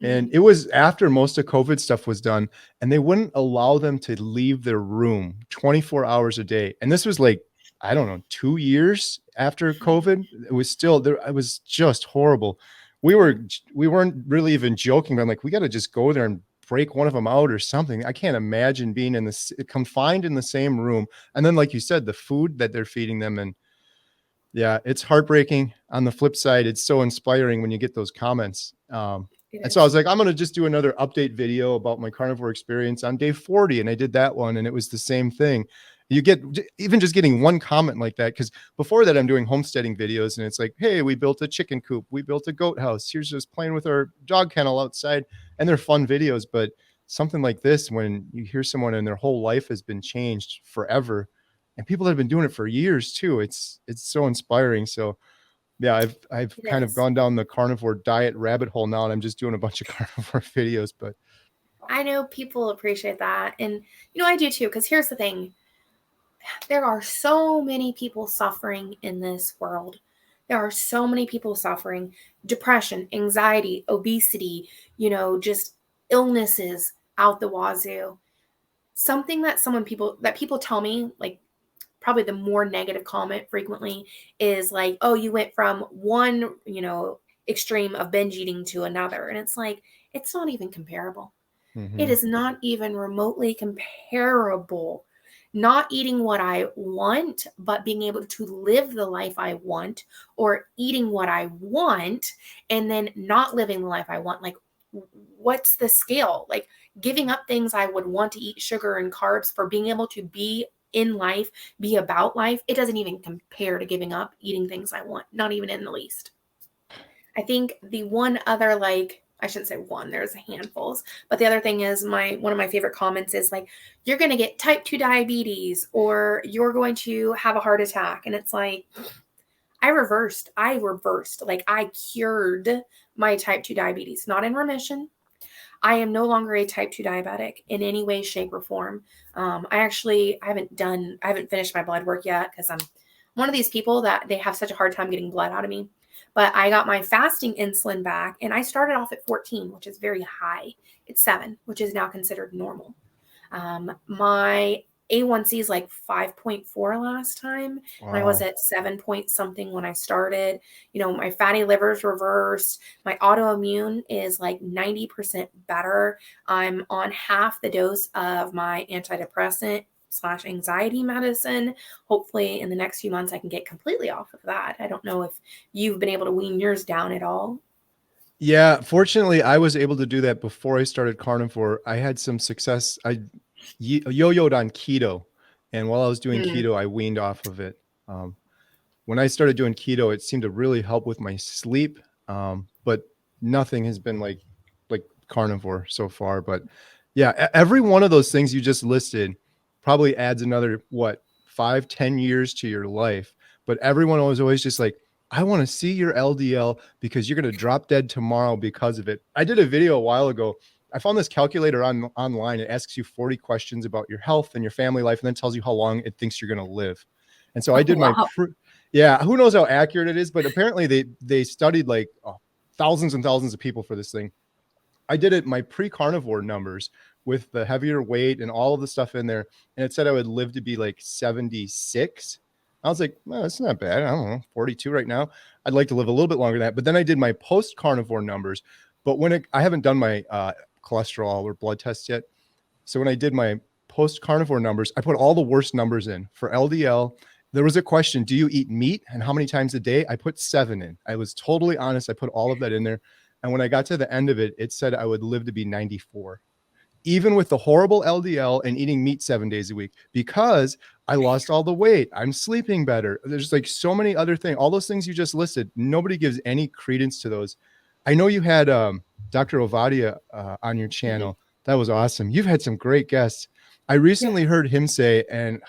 And it was after most of COVID stuff was done, and they wouldn't allow them to leave their room 24 hours a day. And this was like, I don't know, 2 years after COVID. It was still there. It was just horrible. We weren't really even joking, but I'm like, we got to just go there and break one of them out or something. I can't imagine being in this confined in the same room. And then, like you said, the food that they're feeding them, and yeah, it's heartbreaking. On the flip side, it's so inspiring when you get those comments. And so I was like, I'm going to just do another update video about my carnivore experience on day 40. And I did that one and it was the same thing. You get even just getting one comment like that. Cause before that I'm doing homesteading videos and it's like, hey, we built a chicken coop. We built a goat house. Here's just playing with our dog kennel outside. And they're fun videos. But something like this, when you hear someone and their whole life has been changed forever and people that have been doing it for years too, it's so inspiring. So yeah, I've It kind of is. gone down the carnivore diet rabbit hole now, and I'm just doing a bunch of carnivore videos. But I know people appreciate that. And, I do too, because here's the thing. There are so many people suffering in this world. There are so many people suffering depression, anxiety, obesity, just illnesses out the wazoo. Something that people tell me, like, probably the more negative comment frequently is like, oh, you went from one, extreme of binge eating to another. And it's like, it's not even comparable. It is not even remotely comparable. Not eating what I want, but being able to live the life I want, or eating what I want and then not living the life I want. Like, what's the scale? Like, giving up things I would want to eat, sugar and carbs, for being able to be in life, be about life, it doesn't even compare to giving up eating things I want, not even in the least. I think the one other, like, I shouldn't say one, there's handfuls, but the other thing is, one of my favorite comments is like, you're going to get type 2 diabetes or you're going to have a heart attack. And it's like, I reversed, like, I cured my type 2 diabetes, not in remission. I am no longer a type 2 diabetic in any way, shape, or form. I haven't finished my blood work yet because I'm one of these people that they have such a hard time getting blood out of me. But I got my fasting insulin back and I started off at 14, which is very high. It's 7, which is now considered normal. My A1C is like 5.4 last time. wow. And I was at 7 point something when I started. My fatty liver's reversed. My autoimmune is like 90% better. I'm on half the dose of my antidepressant / anxiety medicine. Hopefully in the next few months I can get completely off of that. I don't know if you've been able to wean yours down at all. Yeah, fortunately, I was able to do that before I started carnivore. I had some success. I yo-yoed on keto, and while I was doing Mm. keto, I weaned off of it. Um, when I started doing keto, it seemed to really help with my sleep, but nothing has been like carnivore so far. But yeah, every one of those things you just listed probably adds another 5, 10 years to your life. but everyone was always just like, I want to see your LDL because you're going to drop dead tomorrow because of it. I did a video a while ago. I found this calculator online. It asks you 40 questions about your health and your family life, and then tells you how long it thinks you're going to live. And so I did my, Wow. yeah, who knows how accurate it is, but apparently they studied like thousands and thousands of people for this thing. I did it my pre-carnivore numbers with the heavier weight and all of the stuff in there, and it said I would live to be like 76. I was like, well, that's not bad. I don't know, 42 right now. I'd like to live a little bit longer than that. But then I did my post-carnivore numbers. But I haven't done my cholesterol or blood tests yet. So when I did my post-carnivore numbers, I put all the worst numbers in for LDL. There was a question, do you eat meat and how many times a day? I put 7 in. I was totally honest. I put all of that in there. And when I got to the end of it, it said I would live to be 94, even with the horrible LDL and eating meat 7 days a week, because I lost all the weight. I'm sleeping better. There's like so many other things. All those things you just listed, nobody gives any credence to those. I know you had Dr. Ovadia on your Mhm. channel. That was awesome. You've had some great guests. I Yeah. recently heard him say, and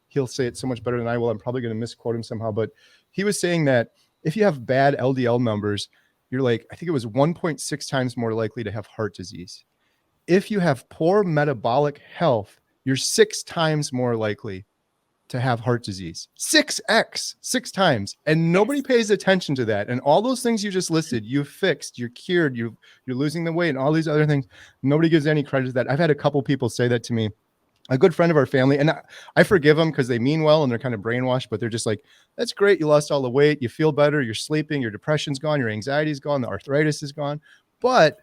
he'll say it so much better than I will. I'm probably going to misquote him somehow, but he was saying that if you have bad LDL numbers, you're like, I think it was 1.6 times more likely to have heart disease. If you have poor metabolic health, you're 6 times more likely to have heart disease. 6x, 6 times. And nobody Yes. pays attention to that. And all those things you just listed, you've fixed, you're cured, you're losing the weight and all these other things. Nobody gives any credit to that. I've had a couple people say that to me. A good friend of our family, and I forgive them because they mean well and they're kind of brainwashed, but they're just like, that's great. You lost all the weight. You feel better. You're sleeping. Your depression's gone. Your anxiety's gone. The arthritis is gone. But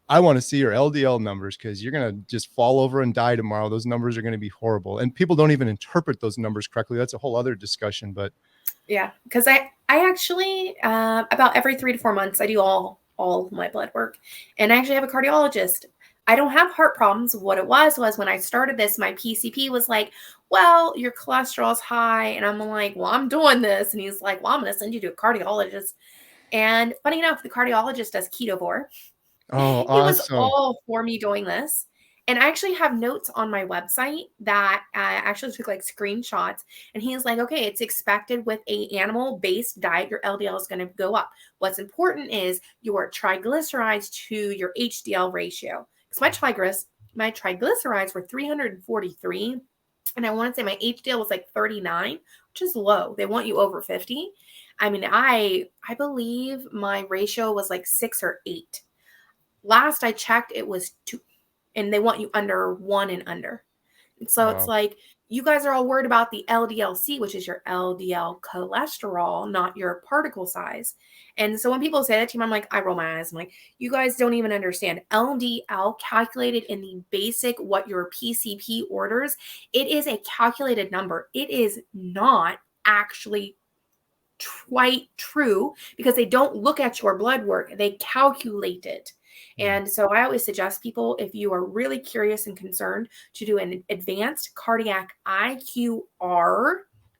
I want to see your LDL numbers because you're going to just fall over and die tomorrow. Those numbers are going to be horrible. And people don't even interpret those numbers correctly. That's a whole other discussion. But Yeah, because I actually about every 3 to 4 months I do all my blood work, and I actually have a cardiologist. I don't have heart problems. What it was when I started this, my PCP was like, "Well, your cholesterol's high," and I'm like, "Well, I'm doing this," and he's like, "Well, I'm going to send you to a cardiologist." And funny enough, the cardiologist does ketovore. oh, He was awesome. all for me doing this. And I actually have notes on my website that I actually took like screenshots. And he's like, okay, it's expected with a animal based diet, your LDL is going to go up. What's important is your triglycerides to your HDL ratio. Because my triglycerides were 343. And I want to say my HDL was like 39, which is low. They want you over 50. I mean, I believe my ratio was like 6 or 8. Last I checked, it was 2, and they want you under 1 and under. And so it's Wow. like, you guys are all worried about the LDL-C, which is your LDL cholesterol, not your particle size. And so when people say that to me, I'm like, I roll my eyes. I'm like, you guys don't even understand. LDL calculated in the basic, what your PCP orders, it is a calculated number. It is not actually quite true because they don't look at your blood work, they calculate it. Hmm. And so I always suggest people, if you are really curious and concerned, to do an advanced cardiac IQR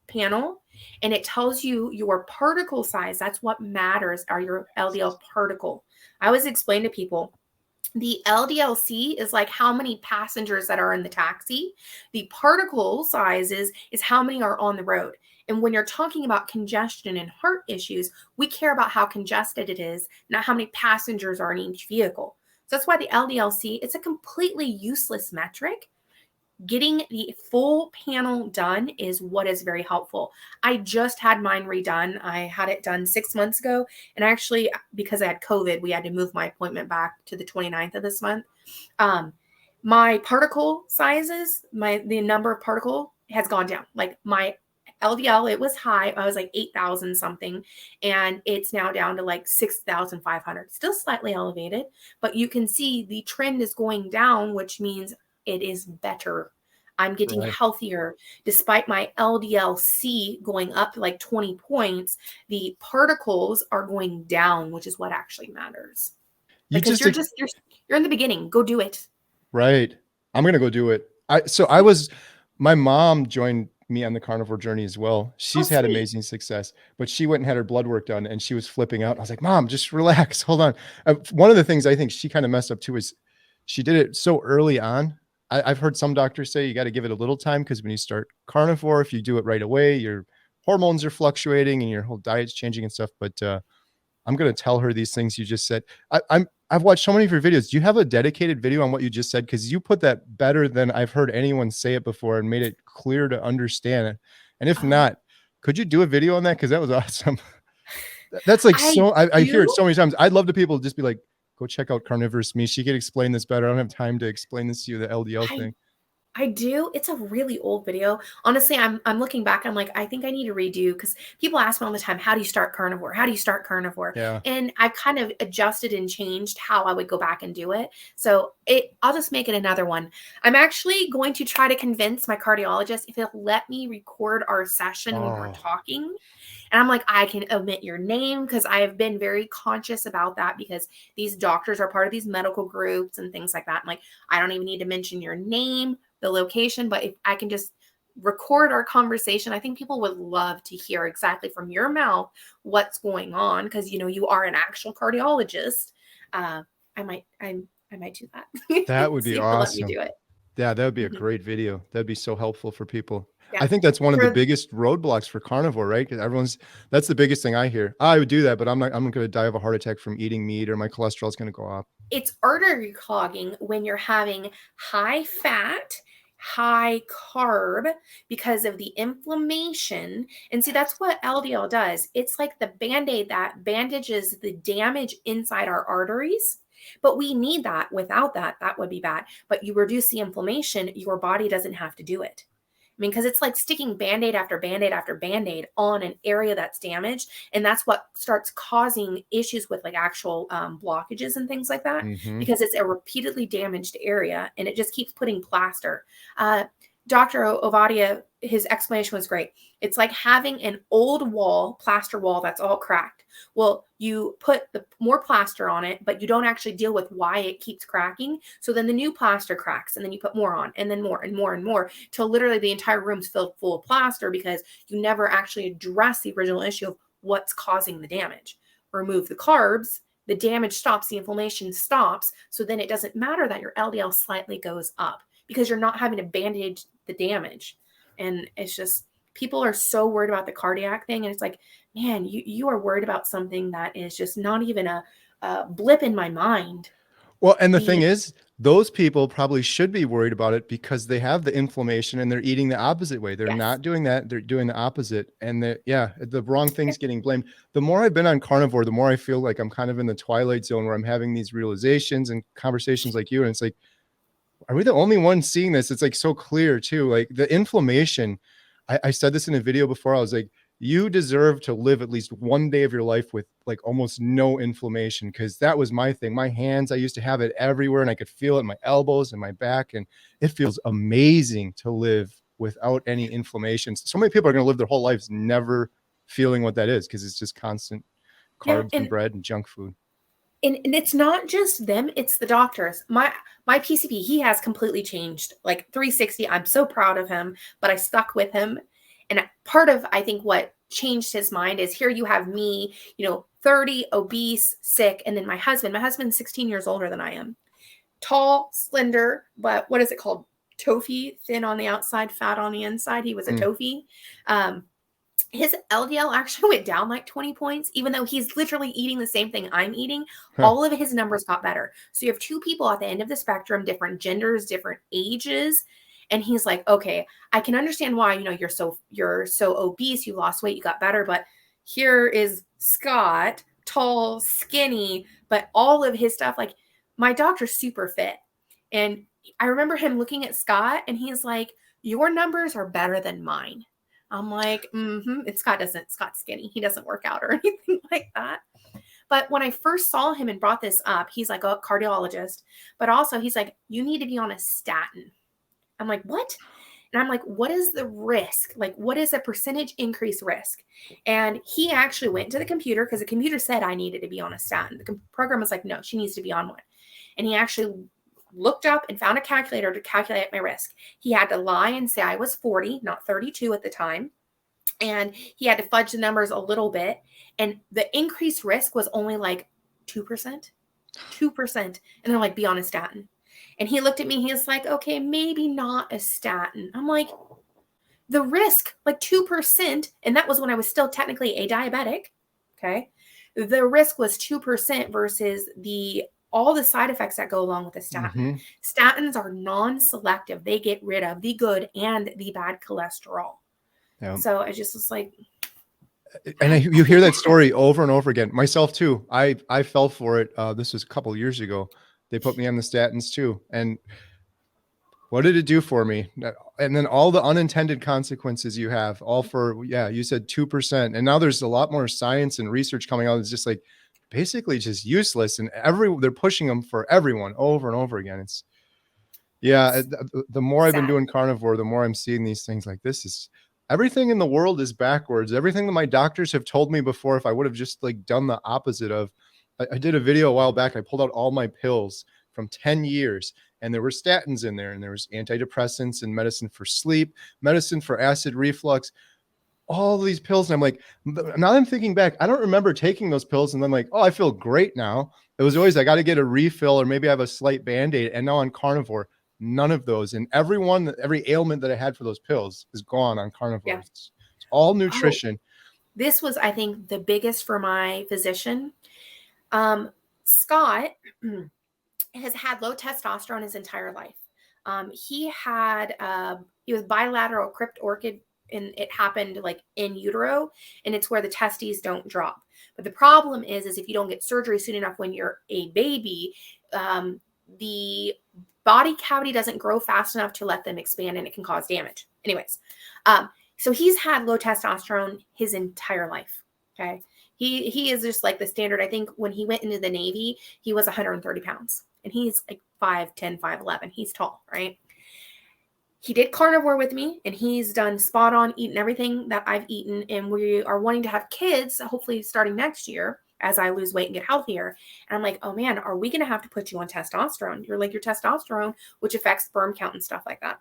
panel, and it tells you your particle size. That's what matters, are your LDL particle. I always explain to people, the LDL-C is like how many passengers that are in the taxi. The particle sizes is how many are on the road. And when you're talking about congestion and heart issues, we care about how congested it is, not how many passengers are in each vehicle. So that's why the LDL-C, it's a completely useless metric. Getting the full panel done is what is very helpful. I just had mine redone. I had it done 6 months ago. And actually, because I had COVID, we had to move my appointment back to the 29th of this month. Um, my particle sizes, the number of particle has gone down. Like my LDL, it was high. I was like 8,000 something, and it's now down to like 6,500. Still slightly elevated, but you can see the trend is going down, which means it is better. I'm getting Right. healthier despite my LDL-C going up like 20 points. The particles are going down, which is what actually matters. You Because just, you're in the beginning. Go do it. right. I'm going to go do it. My mom joined me on the carnivore journey as well. Oh, She's had sweet. amazing success, but she went and had her blood work done and she was flipping out. I was like, Mom, just relax. Hold on. One of the things I think she kind of messed up too is she did it so early on. I've heard some doctors say you got to give it a little time because when you start carnivore, if you do it right away, your hormones are fluctuating and your whole diet's changing and stuff. But I'm gonna tell her these things you just said. I've watched so many of your videos. Do you have a dedicated video on what you just said? Because you put that better than I've heard anyone say it before and made it clear to understand it. And if Oh, not, could you do a video on that? Because that was awesome. That's like I so I hear it do. so many times. I'd love to people just be like, go check out Carnivorous Me. She could explain this better. I don't have time to explain this to you, the LDL I thing. I do. It's a really old video. Honestly, I'm looking back. I'm like, I think I need to redo because people ask me all the time, how do you start carnivore? How do you start carnivore? Yeah. And I've kind of adjusted and changed how I would go back and do it. So I'll just make it another one. I'm actually going to try to convince my cardiologist if he'll let me record our session when we're Oh, talking. And I'm like, I can omit your name because I have been very conscious about that because these doctors are part of these medical groups and things like that. I'm like, I don't even need to mention your name, the location, but if I can just record our conversation, I think people would love to hear exactly from your mouth what's going on because you are an actual cardiologist. I might do that. that would be See if they'll let me awesome. do it. Yeah, that would be a Mhm. great video. That'd be so helpful for people. Yeah. I think that's one of the For biggest roadblocks for carnivore, right? 'Cause that's the biggest thing I hear. I would do that, but I'm gonna die of a heart attack from eating meat or my cholesterol's gonna go up. It's artery clogging when you're having high fat, high carb because of the inflammation. And see, that's what LDL does. It's like the band aid that bandages the damage inside our arteries. But we need that. Without that, that would be bad. But you reduce the inflammation, your body doesn't have to do it. I mean, because it's like sticking band aid after band aid after band aid on an area that's damaged. And that's what starts causing issues with like actual blockages and things like that, Mhm. because it's a repeatedly damaged area and it just keeps putting plaster. Dr. Ovadia, his explanation was great. It's like having an old wall, plaster wall that's all cracked. Well, you put the more plaster on it, but you don't actually deal with why it keeps cracking. So then the new plaster cracks, and then you put more on, and then more and more and more, till literally the entire room's filled full of plaster because you never actually address the original issue of what's causing the damage. Remove the carbs, the damage stops, the inflammation stops. So then it doesn't matter that your LDL slightly goes up because you're not having to bandage the damage. And it's just people are so worried about the cardiac thing, and it's like, man, you are worried about something that is just not even a blip in my mind. Well, and the thing The is, those people probably should be worried about it because they have the inflammation and they're eating the opposite way. They're Yes. not doing that. They're doing the opposite. And yeah, the wrong thing's getting blamed. The more I've been on carnivore, the more I feel like I'm kind of in the twilight zone where I'm having these realizations and conversations like you. And it's like, are we the only ones seeing this? It's like so clear too. Like the inflammation. I said this in a video before. I was like, you deserve to live at least one day of your life with like almost no inflammation, because that was my thing. My hands, I used to have it everywhere and I could feel it in my elbows and my back. And it feels amazing to live without any inflammation. So many people are going to live their whole lives never feeling what that is because it's just constant yeah, carbs and bread and junk food. and it's not just them, it's the doctors. My PCP, he has completely changed, like 360. I'm so proud of him, but I stuck with him. And part of I think what changed his mind is here you have me, 30, obese, sick, and then my husband's 16 years older than I am. Tall, slender, but what is it called? Tofi, thin on the outside, fat on the inside. He was a Mm. tofi. Um, his LDL actually went down like 20 points, even though he's literally eating the same thing I'm eating. Huh. All of his numbers got better. So you have two people at the end of the spectrum, different genders, different ages. And he's like, okay, I can understand why, you're so obese, you lost weight, you got better. But here is Scott, tall, skinny, but all of his stuff, like my doctor's super fit. And I remember him looking at Scott and he's like, your numbers are better than mine. I'm like, mm-hmm. And Scott's skinny. He doesn't work out or anything like that. But when I first saw him and brought this up, he's like a cardiologist, but also he's like, you need to be on a statin. I'm like, what? And I'm like, what is the risk? Like, what is a percentage increase risk? And he actually went to the computer because the computer said I needed to be on a statin. The program was like, no, she needs to be on one. And he actually looked up and found a calculator to calculate my risk. He had to lie and say I was 40, not 32 at the time. And he had to fudge the numbers a little bit. And the increased risk was only like 2%, 2%. And they're like, be on a statin. And he looked at me, he's like, okay, maybe not a statin. I'm like, The risk, like 2%, and that was when I was still technically a diabetic. Okay. The risk was 2% versus all the side effects that go along with a statin. Mhm. Statins are non-selective. They get rid of the good and the bad cholesterol. Yeah. So I just was like, And I you hear think that that story over and over again. Myself too. I fell for it. This was a couple years ago. They put me on the statins too. And what did it do for me? And then all the unintended consequences you have, all for, yeah, you said 2%. And now there's a lot more science and research coming out. It's just like basically just useless. And they're pushing them for everyone over and over again. It's, yeah, it's the more I've been sad. doing carnivore, the more I'm seeing these things like this is everything in the world is backwards. Everything that my doctors have told me before, if I would have just like done the opposite of, I did a video a while back. I pulled out all my pills from 10 years and there were statins in there and there was antidepressants and medicine for sleep, medicine for acid reflux, all these pills. And I'm like, now I'm thinking back, I don't remember taking those pills. And then like, oh, I feel great now. It was always, I got to get a refill or maybe I have a slight band-aid. And now on carnivore, none of those. And every ailment that I had for those pills is gone on carnivore. Yeah. It's all Oh, nutrition. this was, I think, the biggest for my physician. Scott has had low testosterone his entire life. He was bilateral crypt orchid, and it happened like in utero, and it's where the testes don't drop. But the problem is if you don't get surgery soon enough when you're a baby, the body cavity doesn't grow fast enough to let them expand, and it can cause damage. Anyways, so he's had low testosterone his entire life. Okay. He is just like the standard. I think when he went into the Navy, he was 130 pounds and he's like 5'10", 5'11". He's tall, right? He did carnivore with me and he's done spot on eating everything that I've eaten. And we are wanting to have kids, hopefully starting next year as I lose weight and get healthier. And I'm like, oh man, are we going to have to put you on testosterone? You're like your testosterone, which affects sperm count and stuff like that.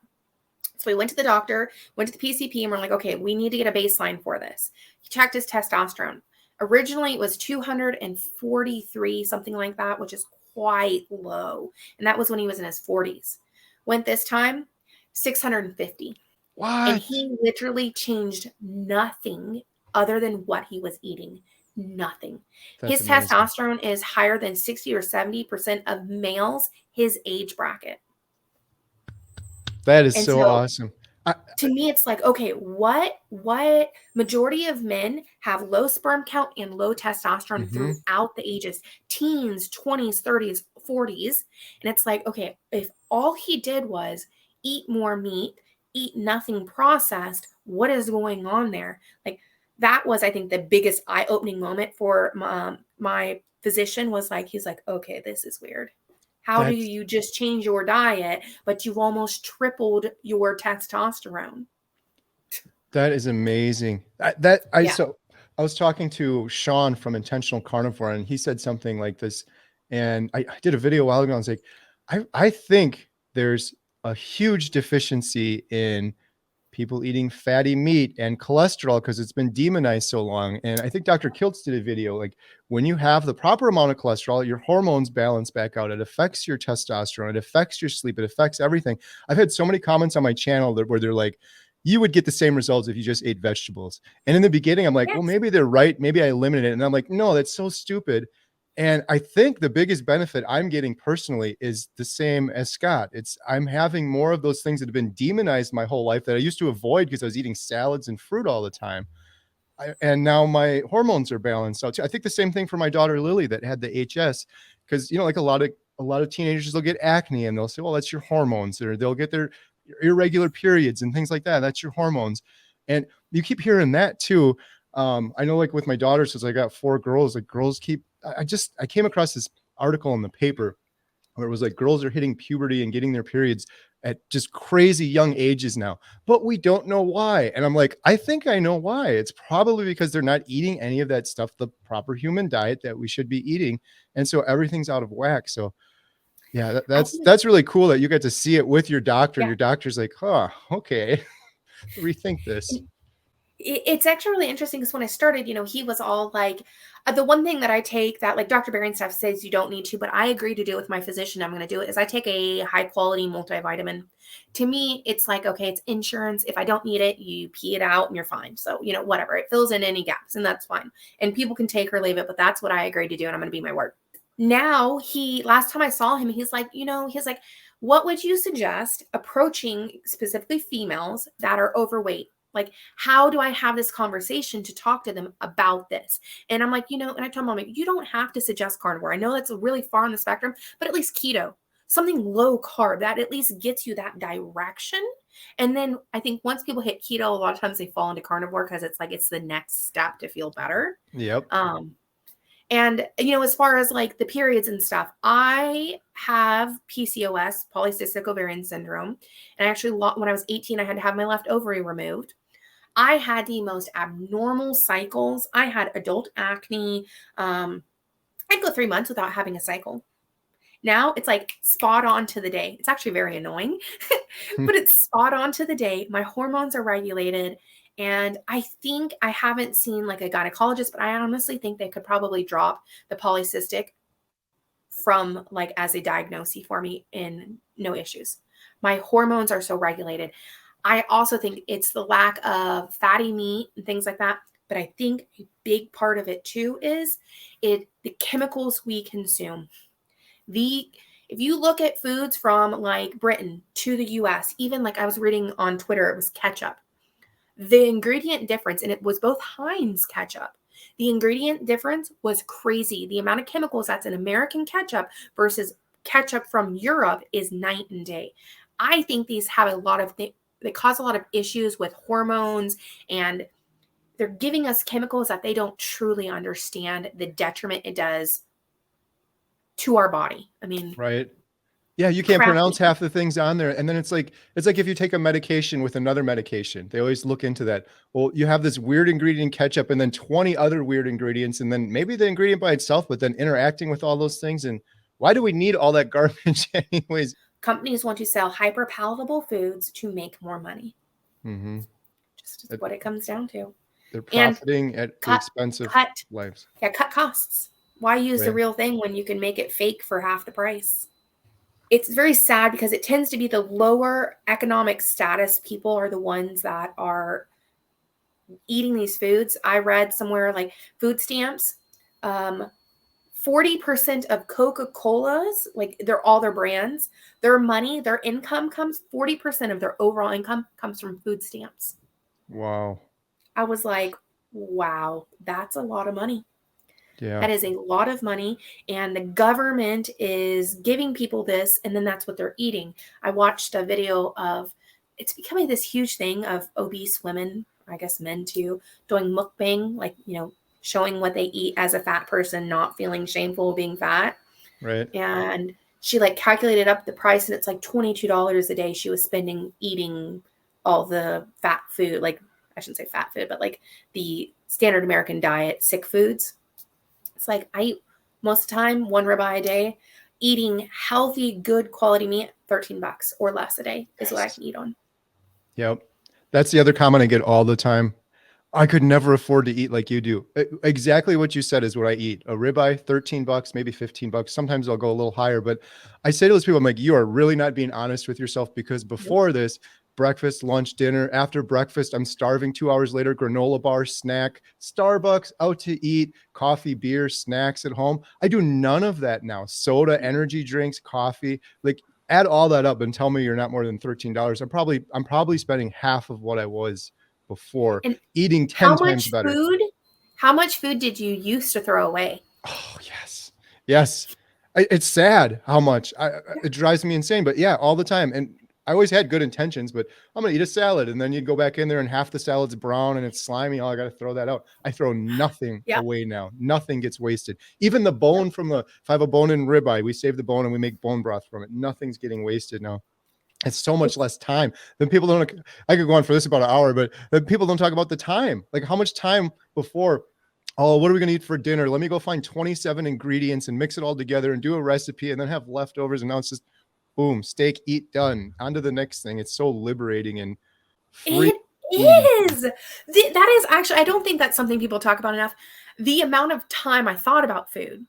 So we went to the doctor, went to the PCP, and we're like, okay, we need to get a baseline for this. He checked his testosterone. Originally, it was 243, something like that, which is quite low. And that was when he was in his 40s. Went this time, 650. And What? he literally changed nothing other than what he was eating. Nothing. That's His amazing. testosterone is higher than 60 or 70% of males his age bracket. That is And so so awesome. I, to me it's like, okay, what majority of men have low sperm count and low testosterone mhm. throughout the ages, teens, 20s, 30s, 40s. And it's like, okay, if all he did was eat more meat, eat nothing processed, what is going on there? Like, that was, I think, the biggest eye-opening moment for my physician. Was like, he's like, okay, this is weird. How do That's you just change your diet, but you've almost tripled your testosterone? That is amazing. Yeah. So I was talking to Sean from Intentional Carnivore, and he said something like this. And I did a video a while ago. I was like, I think there's a huge deficiency in people eating fatty meat and cholesterol because it's been demonized so long. And I think Dr. Kiltz did a video like when you have the proper amount of cholesterol, your hormones balance back out. It affects your testosterone, it affects your sleep, it affects everything. I've had so many comments on my channel where they're like, you would get the same results if you just ate vegetables. And in the beginning, I'm like, well, Yes. maybe they're right. Maybe I eliminated it. And I'm like, no, that's so stupid. And I think the biggest benefit I'm getting personally is the same as Scott. I'm having more of those things that have been demonized my whole life that I used to avoid because I was eating salads and fruit all the time. And now my hormones are balanced out too. I think the same thing for my daughter Lily that had the HS, because like a lot of teenagers will get acne and they'll say, well, that's your hormones, or they'll get their irregular periods and things like that. That's your hormones. And you keep hearing that too. I know, like with my daughters, since I got 4 girls, like girls keep, I came across this article in the paper where it was like girls are hitting puberty and getting their periods at just crazy young ages now, but we don't know why. And I'm like, I think I know why. It's probably because they're not eating any of that stuff, the proper human diet that we should be eating. And so everything's out of whack. So yeah, I that's think, that's really cool that you get to see it with your doctor and yeah. your doctor's like, huh, okay, rethink this. It's actually really interesting because when I started, he was all like, the one thing that I take that like Dr. Barry and stuff says you don't need to, but I agree to do it with my physician. I'm going to do it is I take a high quality multivitamin. To me, it's like, okay, it's insurance. If I don't need it, you pee it out and you're fine. So, whatever, it fills in any gaps and that's fine. And people can take or leave it, but that's what I agreed to do. And I'm going to be my word. Now last time I saw him, he's like, what would you suggest approaching specifically females that are overweight? Like, how do I have this conversation to talk to them about this? And I'm like, and I told mom, you don't have to suggest carnivore. I know that's really far on the spectrum, but at least keto, something low carb that at least gets you that direction. And then I think once people hit keto, a lot of times they fall into carnivore because it's like, it's the next step to feel better. Yep. And, as far as like the periods and stuff, I have PCOS, polycystic ovarian syndrome. And actually, when I was 18, I had to have my left ovary removed. I had the most abnormal cycles. I had adult acne. I'd go 3 months without having a cycle. Now it's like spot on to the day. It's actually very annoying, but it's spot on to the day. My hormones are regulated. And I think I haven't seen like a gynecologist, but I honestly think they could probably drop the polycystic from like as a diagnosis for me in no issues. My hormones are so regulated. I also think it's the lack of fatty meat and things like that. But I think a big part of it too is the chemicals we consume. If you look at foods from like Britain to the US, even like I was reading on Twitter, it was ketchup. The ingredient difference, and it was both Heinz ketchup. The ingredient difference was crazy. The amount of chemicals that's in American ketchup versus ketchup from Europe is night and day. I think these have a lot of they cause a lot of issues with hormones, and they're giving us chemicals that they don't truly understand the detriment it does to our body. I mean, right. Yeah, you can't pronounce half the things on there. And then it's like if you take a medication with another medication, they always look into that. Well, you have this weird ingredient ketchup and then 20 other weird ingredients, and then maybe the ingredient by itself, but then interacting with all those things. And why do we need all that garbage anyways? Companies want to sell hyper palatable foods to make more money. Mm-hmm. Just what it comes down to. They're profiting at the expense of lives. Yeah, cut costs. Why use the real thing when you can make it fake for half the price? It's very sad because it tends to be the lower economic status people are the ones that are eating these foods. I read somewhere like food stamps, 40% of Coca-Cola's, like all their brands, their money, their income comes, 40% of their overall income comes from food stamps. Wow. I was like, wow, that's a lot of money. Yeah. That is a lot of money, and the government is giving people this, and then that's what they're eating. I watched a video of, it's becoming this huge thing of obese women, I guess men too, doing mukbang, like, showing what they eat as a fat person, not feeling shameful of being fat. Right. And she like calculated up the price, and it's like $22 a day she was spending eating all the fat food, like I shouldn't say fat food, but like the standard American diet, sick foods. It's like I eat most of the time 1 ribeye a day. Eating healthy, good quality meat, $13 or less a day is what I can eat on. Yep. That's the other comment I get all the time. I could never afford to eat like you do. Exactly what you said is what I eat. A ribeye, $13, maybe $15. Sometimes I'll go a little higher, but I say to those people, I'm like, you are really not being honest with yourself, because before this, breakfast, lunch, dinner, after breakfast, I'm starving. 2 hours later, granola bar, snack, Starbucks, out to eat, coffee, beer, snacks at home. I do none of that now. Soda, energy drinks, coffee, like add all that up and tell me you're not more than $13. I'm probably spending half of what I was before, and eating 10 times better. How much food did you used to throw away? Oh, yes. It's sad how much it drives me insane, but yeah, all the time. And I always had good intentions, but I'm going to eat a salad. And then you'd go back in there and half the salad's brown and it's slimy. Oh, I got to throw that out. I throw nothing away now. Nothing gets wasted. Even the bone if I have a bone in ribeye, we save the bone and we make bone broth from it. Nothing's getting wasted now. It's so much less time than people don't. I could go on for this about an hour, but people don't talk about the time. Like how much time before, oh, what are we going to eat for dinner? Let me go find 27 ingredients and mix it all together and do a recipe and then have leftovers. And now it's just boom, steak, eat, done. On to the next thing. It's so liberating and free. It is. That is actually, I don't think that's something people talk about enough. The amount of time I thought about food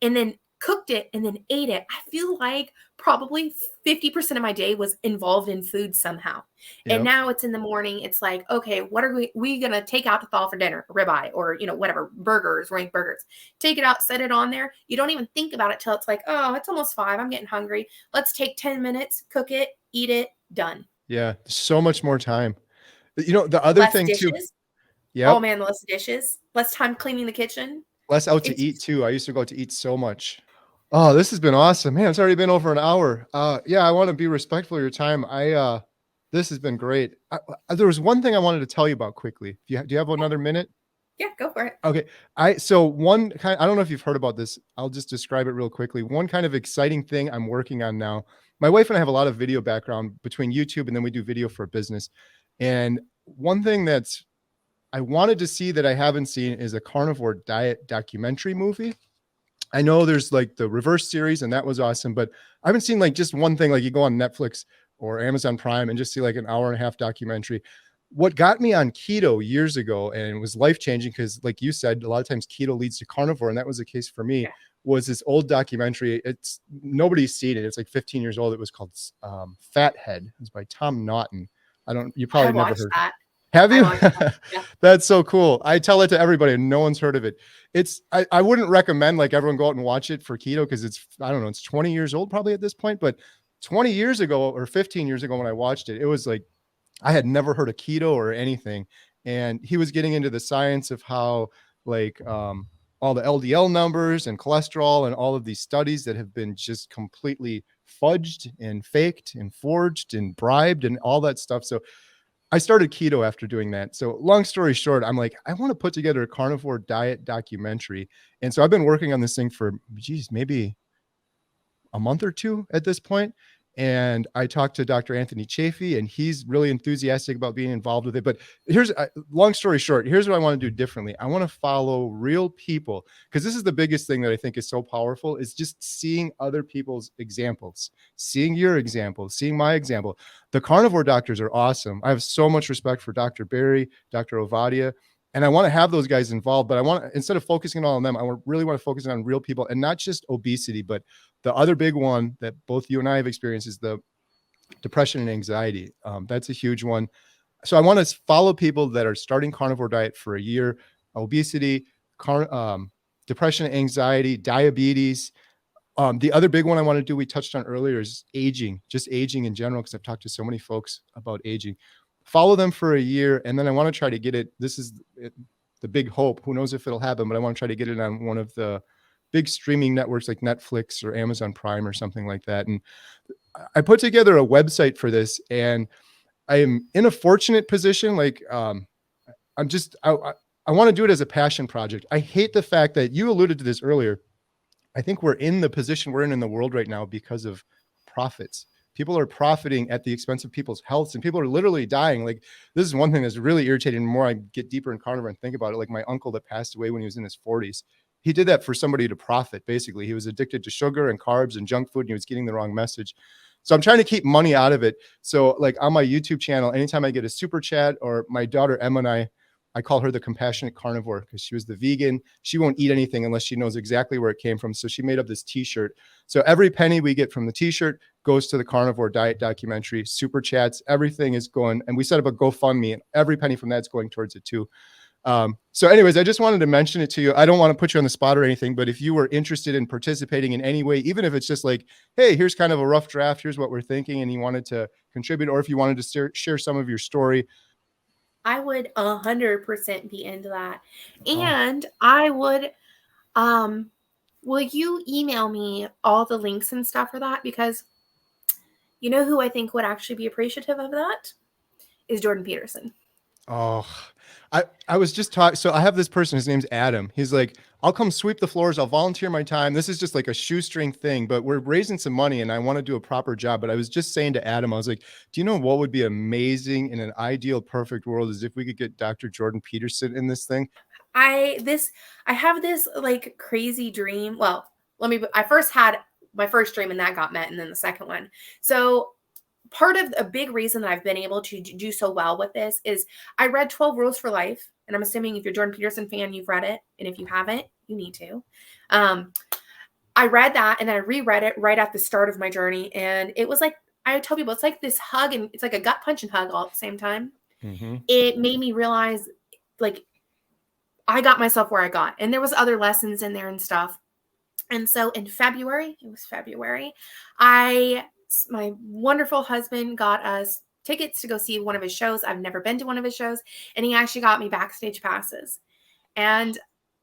and then cooked it and then ate it, I feel like probably 50% of my day was involved in food somehow. And Yep. now it's in the morning. It's like, okay, what are we gonna take out to thaw for dinner? Ribeye or whatever, burgers, rank burgers. Take it out, set it on there. You don't even think about it till it's like, oh, it's almost 5. I'm getting hungry. Let's take 10 minutes, cook it, eat it, done. Yeah. So much more time. The other Less thing too. dishes. Oh Yep. man, less dishes, less time cleaning the kitchen. Less out to It's eat too. I used to go out to eat so much. Oh, this has been awesome. Man, it's already been over an hour. Yeah, I want to be respectful of your time. This has been great. There was one thing I wanted to tell you about quickly. Do you have yeah, another minute? yeah, go for it. Okay. So one kind, I don't know if you've heard about this. I'll just describe it real quickly. One kind of exciting thing I'm working on now. My wife and I have a lot of video background between YouTube and then we do video for business. And one thing that's I wanted to see that I haven't seen is a carnivore diet documentary movie. I know there's like the reverse series and that was awesome, but I haven't seen like just one thing. Like you go on Netflix or Amazon Prime and just see like an hour and a half documentary. What got me on keto years ago and it was life changing because, like you said, a lot of times keto leads to carnivore, and that was the case for me. Yeah, Was this old documentary? It's nobody's seen it. It's like 15 years old. It was called Fathead. It was by Tom Naughton. I don't. You I probably never watched heard. that. Have I you? watched that. Yeah. That's so cool. I tell it to everybody and no one's heard of it. I wouldn't recommend like everyone go out and watch it for keto because it's I don't know, it's 20 years old probably at this point, but 20 years ago or 15 years ago when I watched it, it was like I had never heard of keto or anything. And he was getting into the science of how like all the LDL numbers and cholesterol and all of these studies that have been just completely fudged and faked and forged and bribed and all that stuff. So I started keto after doing that. So long story short, I'm like, I want to put together a carnivore diet documentary. And so I've been working on this thing for, geez, maybe a month or two at this point. And I talked to Dr. Anthony Chafee, and he's really enthusiastic about being involved with it. But here's long story short, here's what I want to do differently. I want to follow real people because this is the biggest thing that I think is so powerful is just seeing other people's examples, seeing your example, seeing my example. The carnivore doctors are awesome. I have so much respect for Dr. Barry, Dr. Ovadia, and I want to have those guys involved. But I want to, instead of focusing on them, really want to focus on real people and not just obesity, but the other big one that both you and I have experienced is the depression and anxiety. That's a huge one. So I want to follow people that are starting carnivore diet for a year, obesity, depression, anxiety, diabetes. The other big one I want to do, we touched on earlier, is aging, just aging in general, because I've talked to so many folks about aging. Follow them for a year, and then I want to try to get it. This is the big hope. Who knows if it'll happen, but I want to try to get it on one of the big streaming networks like Netflix or Amazon Prime or something like that. And I put together a website for this, and I am in a fortunate position. Like, I'm just, I want to do it as a passion project. I hate the fact that you alluded to this earlier. I think we're in the position we're in the world right now because of profits. People are profiting at the expense of people's health, and people are literally dying. Like, this is one thing that's really irritating. The more I get deeper in carnivore and think about it, like my uncle that passed away when he was in his 40s, he did that for somebody to profit. Basically, he was addicted to sugar and carbs and junk food, and he was getting the wrong message. So I'm trying to keep money out of it. So like on my YouTube channel, anytime I get a super chat, or my daughter Emma and I call her the compassionate carnivore because she was the vegan. She won't eat anything unless she knows exactly where it came from. So she made up this t-shirt. So every penny we get from the t-shirt goes to the Carnivore Diet documentary, super chats, everything is going. And we set up a GoFundMe, and every penny from that's going towards it too. So anyways, I just wanted to mention it to you. I don't want to put you on the spot or anything, but if you were interested in participating in any way, even if it's just like, hey, here's kind of a rough draft, here's what we're thinking, and you wanted to contribute, or if you wanted to share some of your story. I would 100% be into that. Oh, And I would, um, will you email me all the links and stuff for that? Because you know who I think would actually be appreciative of that is Jordan Peterson. oh, I was just talking. So I have this person, his name's Adam. He's like, I'll come sweep the floors. I'll volunteer my time. This is just like a shoestring thing, but we're raising some money and I want to do a proper job. But I was just saying to Adam, I was like, do you know what would be amazing in an ideal, perfect world is if we could get Dr. Jordan Peterson in this thing? I have this like crazy dream. Well, I first had my first dream and that got met, and then the second one. So part of a big reason that I've been able to do so well with this is I read 12 Rules for Life. And I'm assuming if you're a Jordan Peterson fan, you've read it. And if you haven't, you need to. I read that and then I reread it right at the start of my journey. And it was like, I tell people, it's like this hug, and it's like a gut punch and hug all at the same time. Mm-hmm. It made me realize, like, I got myself where I got. And there was other lessons in there and stuff. And so in February, it was February, my wonderful husband got us tickets to go see one of his shows. I've never been to one of his shows, and he actually got me backstage passes. And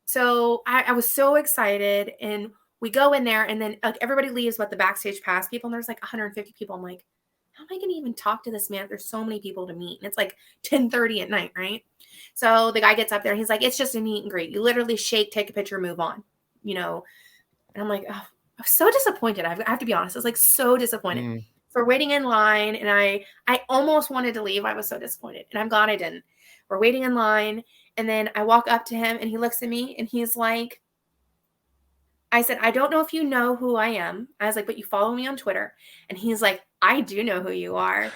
so I was so excited, and we go in there, and then like everybody leaves but the backstage pass people, and there's like 150 people. I'm like, how am I going to even talk to this man? There's so many people to meet, and it's like 10:30 at night, right? So the guy gets up there, and he's like, it's just a meet and greet. You literally shake, take a picture, move on, you know. And I'm like, oh, I'm so disappointed. I have to be honest. I was like so disappointed. Mm. So we're waiting in line, and I almost wanted to leave. I was so disappointed, and I'm glad I didn't. We're waiting in line, and then I walk up to him, and he looks at me, and he's like, I said, I don't know if you know who I am. I was like, but you follow me on Twitter. And he's like, I do know who you are.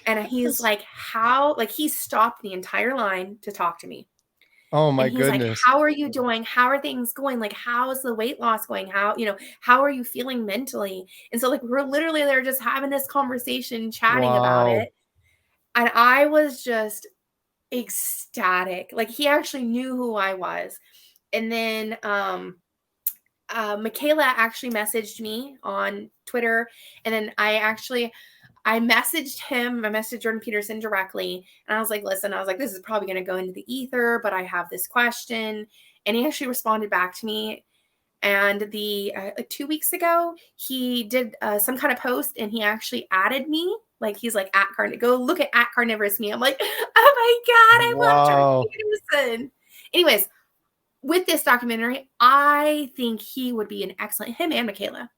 And he's like, how? Like, he stopped the entire line to talk to me. Oh my And he's like, goodness. how are you doing? How are things going? Like, how's the weight loss going? How are you feeling mentally? And so like, we're literally there just having this conversation, chatting about Wow. it. And I was just ecstatic. Like, he actually knew who I was. And then, Michaela actually messaged me on Twitter. And then I messaged him. I messaged Jordan Peterson directly. And I was like, listen, this is probably going to go into the ether, but I have this question. And he actually responded back to me. And like 2 weeks ago, he did some kind of post, and he actually added me. Like, he's like, go look at Carnivorous me. I'm like, oh my God, I love Wow. Jordan Peterson. Anyways, with this documentary, I think he would be an excellent, him and Michaela.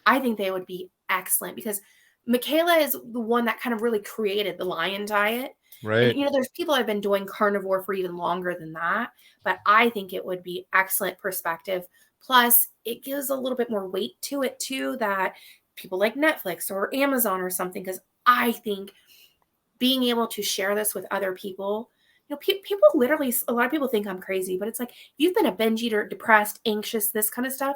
I think they would be excellent because Michaela is the one that kind of really created the lion diet. Right. And, there's people that have been doing carnivore for even longer than that. But I think it would be excellent perspective. Plus, it gives a little bit more weight to it, too, that people like Netflix or Amazon or something. Because I think being able to share this with other people, people literally, a lot of people think I'm crazy, but it's like, if you've been a binge eater, depressed, anxious, this kind of stuff,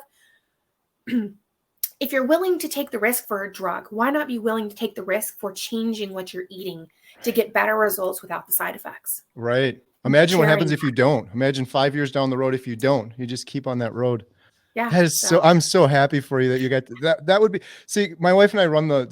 if you're willing to take the risk for a drug, why not be willing to take the risk for changing what you're eating to get better results without the side effects? Right. Imagine what happens Sharing if you don't. Imagine 5 years down the road if you don't. You just keep on that road. Yeah. That is so, So I'm so happy for you that you got that. That would be, see, my wife and I run our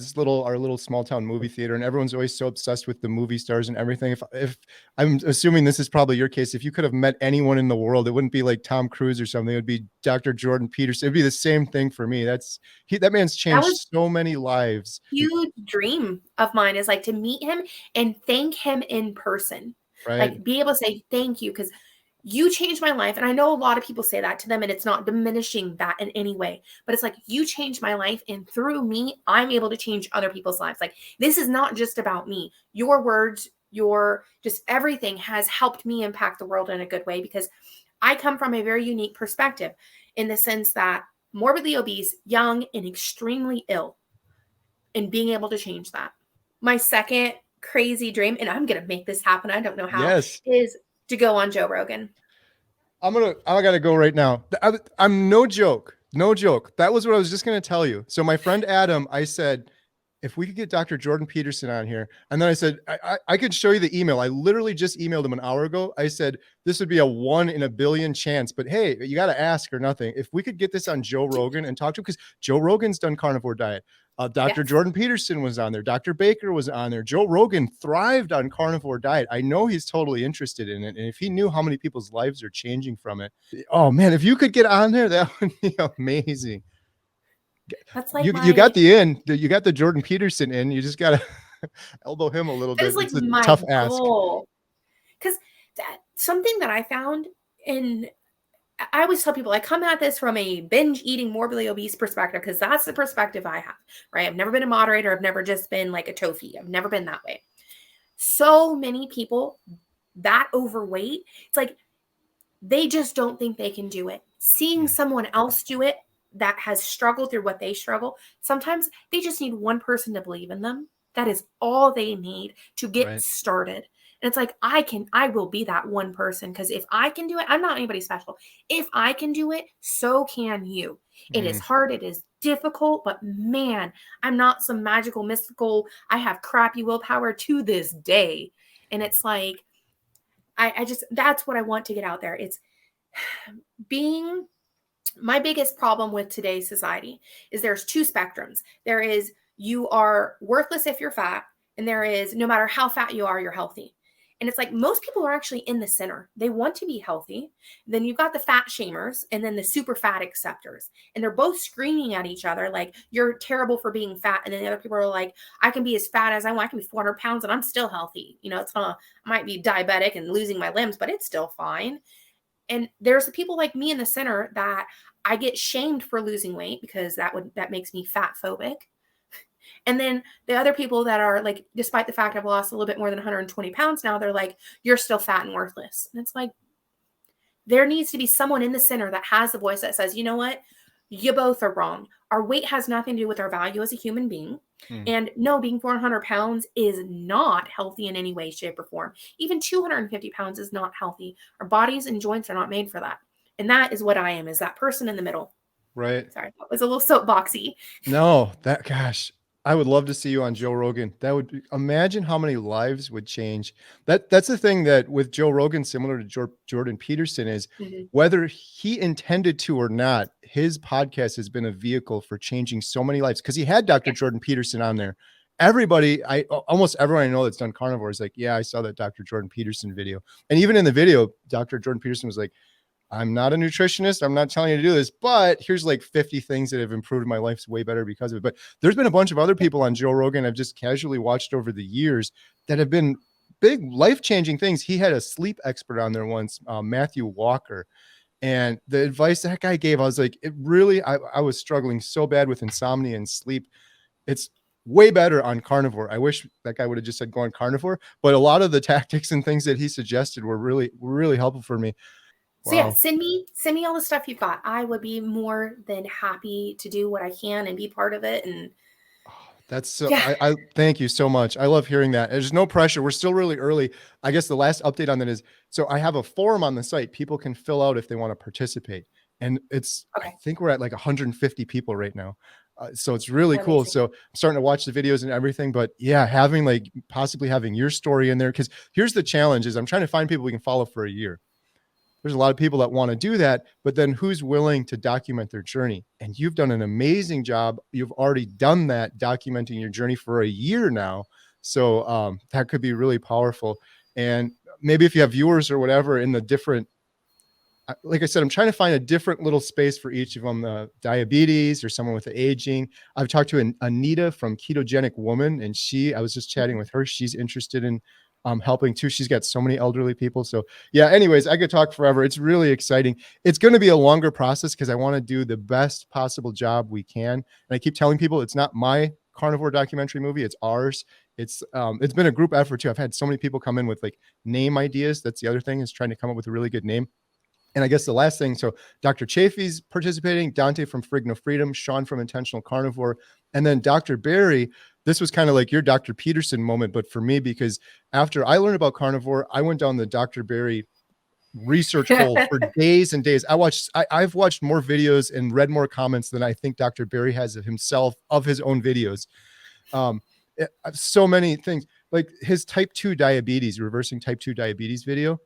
little small town movie theater, and everyone's always so obsessed with the movie stars and everything. If I'm assuming this is probably your case, if you could have met anyone in the world, it wouldn't be like Tom Cruise or something. It would be Dr. Jordan Peterson. It'd be the same thing for me. That man's that was changed so many lives. a huge dream of mine, is like to meet him and thank him in person. Right. Like, be able to say thank you, because you changed my life. And I know a lot of people say that to them, and it's not diminishing that in any way, but it's like, you changed my life, and through me, I'm able to change other people's lives. Like, this is not just about me. Your words, your just everything has helped me impact the world in a good way, because I come from a very unique perspective in the sense that morbidly obese, young, and extremely ill, and being able to change that. My second crazy dream, and I'm going to make this happen, I don't know how, Yes. is to go on Joe Rogan. I gotta go right now. I'm no joke. No joke. That was what I was just gonna tell you. So my friend Adam, I said, if we could get Dr. Jordan Peterson on here, and then I said, I could show you the email. I literally just emailed him an hour ago. I said, this would be a 1 in a billion chance, but hey, you got to ask or nothing. If we could get this on Joe Rogan and talk to him, because Joe Rogan's done Carnivore Diet. Dr. Yes. Jordan Peterson was on there. Dr. Baker was on there. Joe Rogan thrived on Carnivore Diet. I know he's totally interested in it. And if he knew how many people's lives are changing from it, oh man, if you could get on there, that would be amazing. That's like You got you got the Jordan Peterson in. You just got to elbow him a little bit. It's like It's a my tough ask. goal. Because something that I found I always tell people, I come at this from a binge eating, morbidly obese perspective, because that's the perspective I have, right? I've never been a moderator. I've never just been like a Tofi. I've never been that way. So many people that overweight, it's like, they just don't think they can do it. Seeing someone else do it that has struggled through what they struggle, sometimes they just need one person to believe in them. That is all they need to get Right. started. And it's like, I will be that one person, because if I can do it, I'm not anybody special. If I can do it, so can you. It is Mm, hard, it is difficult, but man, I'm not some magical, mystical, I have crappy willpower to this day. And it's like, I just, that's what I want to get out there. It's being, my biggest problem with today's society is there's two spectrums. There is, you are worthless if you're fat, and there is, no matter how fat you are, you're healthy. And it's like, most people are actually in the center. They want to be healthy. Then you've got the fat shamers and then the super fat acceptors. And they're both screaming at each other like, you're terrible for being fat. And then the other people are like, I can be as fat as I want. I can be 400 pounds and I'm still healthy. You know, it's not, I might be diabetic and losing my limbs, but it's still fine. And there's the people like me in the center that I get shamed for losing weight because that makes me fat phobic. And then the other people that are like, despite the fact I've lost a little bit more than 120 pounds now, they're like, you're still fat and worthless. And it's like, there needs to be someone in the center that has the voice that says, you know what? You both are wrong. Our weight has nothing to do with our value as a human being. mm. And no, being 400 pounds is not healthy in any way, shape, or form. Even 250 pounds is not healthy. Our bodies and joints are not made for that. And that is what I am, is that person in the middle. Right. Sorry, that was a little soapboxy. No, that gosh, I would love to see you on Joe Rogan. That would imagine how many lives would change. That's the thing that with Joe Rogan, similar to Jordan Peterson, is Mhm. whether he intended to or not, his podcast has been a vehicle for changing so many lives because he had Dr. Yeah. Jordan Peterson on there. Everybody, almost everyone I know that's done carnivore is like, yeah, I saw that Dr. Jordan Peterson video. And even in the video, Dr. Jordan Peterson was like, I'm not a nutritionist. I'm not telling you to do this, but here's like 50 things that have improved my life's way better because of it. But there's been a bunch of other people on Joe Rogan I've just casually watched over the years that have been big life-changing things. He had a sleep expert on there once, Matthew Walker. And the advice that guy gave, I was like, it really, I was struggling so bad with insomnia and sleep. It's way better on carnivore. I wish that guy would have just said go on carnivore, but a lot of the tactics and things that he suggested were really helpful for me. So yeah, Wow. send me all the stuff you've got. I would be more than happy to do what I can and be part of it. And That's so yeah, I thank you so much. I love hearing that. There's no pressure. We're still really early. I guess the last update on that is so I have a forum on the site. People can fill out if they want to participate. And I okay, think we're at like 150 people right now. So it's really cool. amazing. So I'm starting to watch the videos and everything. But yeah, having like possibly having your story in there. Cause here's the challenge is I'm trying to find people we can follow for a year. There's a lot of people that want to do that, but then who's willing to document their journey? And you've done an amazing job. You've already done that, documenting your journey for a year now. So that could be really powerful. And maybe if you have viewers or whatever in the different, like I said, I'm trying to find a different little space for each of them. Diabetes or someone with the aging. I've talked to Anita from Ketogenic Woman, and I was just chatting with her. She's interested in helping too. She's got so many elderly people. So yeah, anyways, I could talk forever. It's really exciting. It's going to be a longer process because I want to do the best possible job we can. And I keep telling people it's not my carnivore documentary movie. It's ours. It's been a group effort too. I've had so many people come in with like name ideas. That's the other thing, is trying to come up with a really good name. And I guess the last thing, so Dr. Chafee's participating, Dante from Frigno Freedom, Sean from Intentional Carnivore, and then Dr. Barry. This was kind of like your Dr. Peterson moment, but for me, because after I learned about carnivore, I went down the Dr. Barry research hole for days and days. I've watched more videos and read more comments than I think Dr. Barry has of himself, of his own videos. So many things, like his type 2 diabetes, reversing type 2 diabetes video.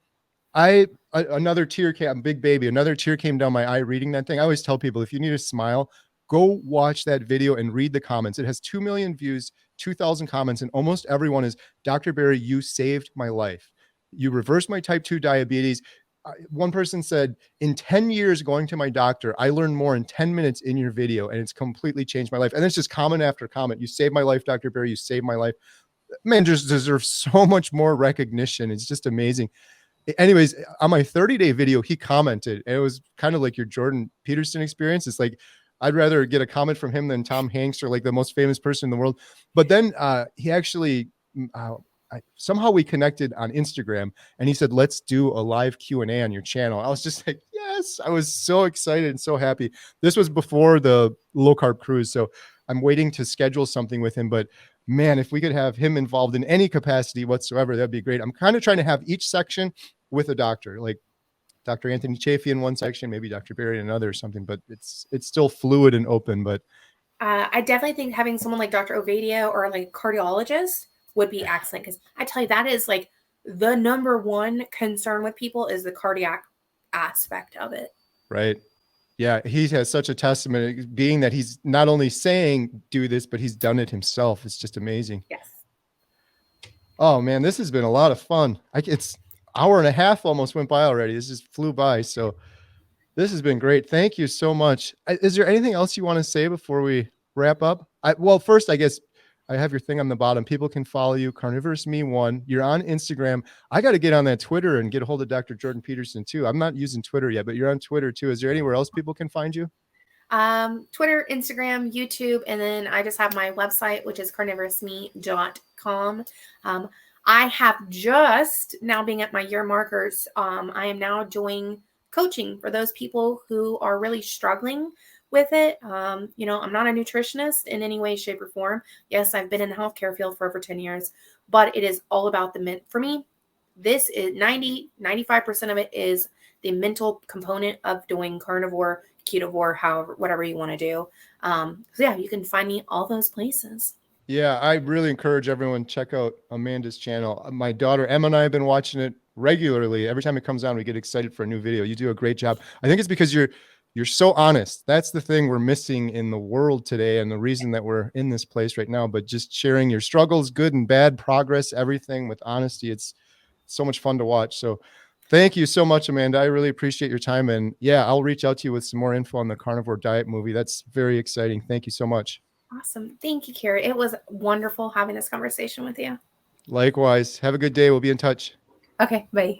Another tear came, big baby, another tear came down my eye reading that thing. I always tell people, if you need a smile, go watch that video and read the comments. It has 2 million views, 2,000 comments, and almost everyone is, Dr. Barry, you saved my life. You reversed my type 2 diabetes. One person said, in 10 years going to my doctor, I learned more in 10 minutes in your video, and it's completely changed my life. And it's just comment after comment. You saved my life, Dr. Barry. You saved my life. Man, just deserves so much more recognition. It's just amazing. Anyways, on my 30-day video, he commented, and it was kind of like your Jordan Peterson experience. It's like, I'd rather get a comment from him than Tom Hanks or like the most famous person in the world. But then he actually, somehow we connected on Instagram, and he said, let's do a live Q&A on your channel. I was just like, yes, I was so excited and so happy. This was before the low carb cruise. So I'm waiting to schedule something with him, but man, if we could have him involved in any capacity whatsoever, that'd be great. I'm kind of trying to have each section with a doctor, like Dr. Anthony Chafee in one section, maybe Dr. Barry in another or something, but it's still fluid and open. But I definitely think having someone like Dr. Ovadio or like a cardiologist would be excellent, because I tell you, that is like the number one concern with people is the cardiac aspect of it. right. Yeah, he has such a testament, being that he's not only saying do this, but he's done it himself. It's just amazing. Yes. Oh man, this has been a lot of fun. It's hour and a half almost went by already. This just flew by. So this has been great. Thank you so much. Is there anything else you want to say before we wrap up? Well, first, I guess I have your thing on the bottom. People can follow you, Carnivorous Me One. You're on Instagram. I got to get on that Twitter and get a hold of Dr. Jordan Peterson too. I'm not using Twitter yet, but you're on Twitter too. Is there anywhere else people can find you? Twitter, Instagram, YouTube, and then I just have my website, which is carnivorousme.com. I have just now, being at my year markers, I am now doing coaching for those people who are really struggling with it. I'm not a nutritionist in any way, shape, or form. Yes, I've been in the healthcare field for over 10 years, but it is all about for me, this is 95% of it is the mental component of doing carnivore, ketovore, however, whatever you want to do. So yeah, you can find me all those places. Yeah, I really encourage everyone to check out Amanda's channel. My daughter Emma and I have been watching it regularly. Every time it comes on, we get excited for a new video. You do a great job. I think it's because you're so honest. That's the thing we're missing in the world today, and the reason that we're in this place right now. But just sharing your struggles, good and bad, progress, everything with honesty. It's so much fun to watch. So thank you so much, Amanda. I really appreciate your time. And yeah, I'll reach out to you with some more info on the Carnivore Diet movie. That's very exciting. Thank you so much. Awesome. Thank you, Kerry. It was wonderful having this conversation with you. Likewise. Have a good day. We'll be in touch. Okay, bye.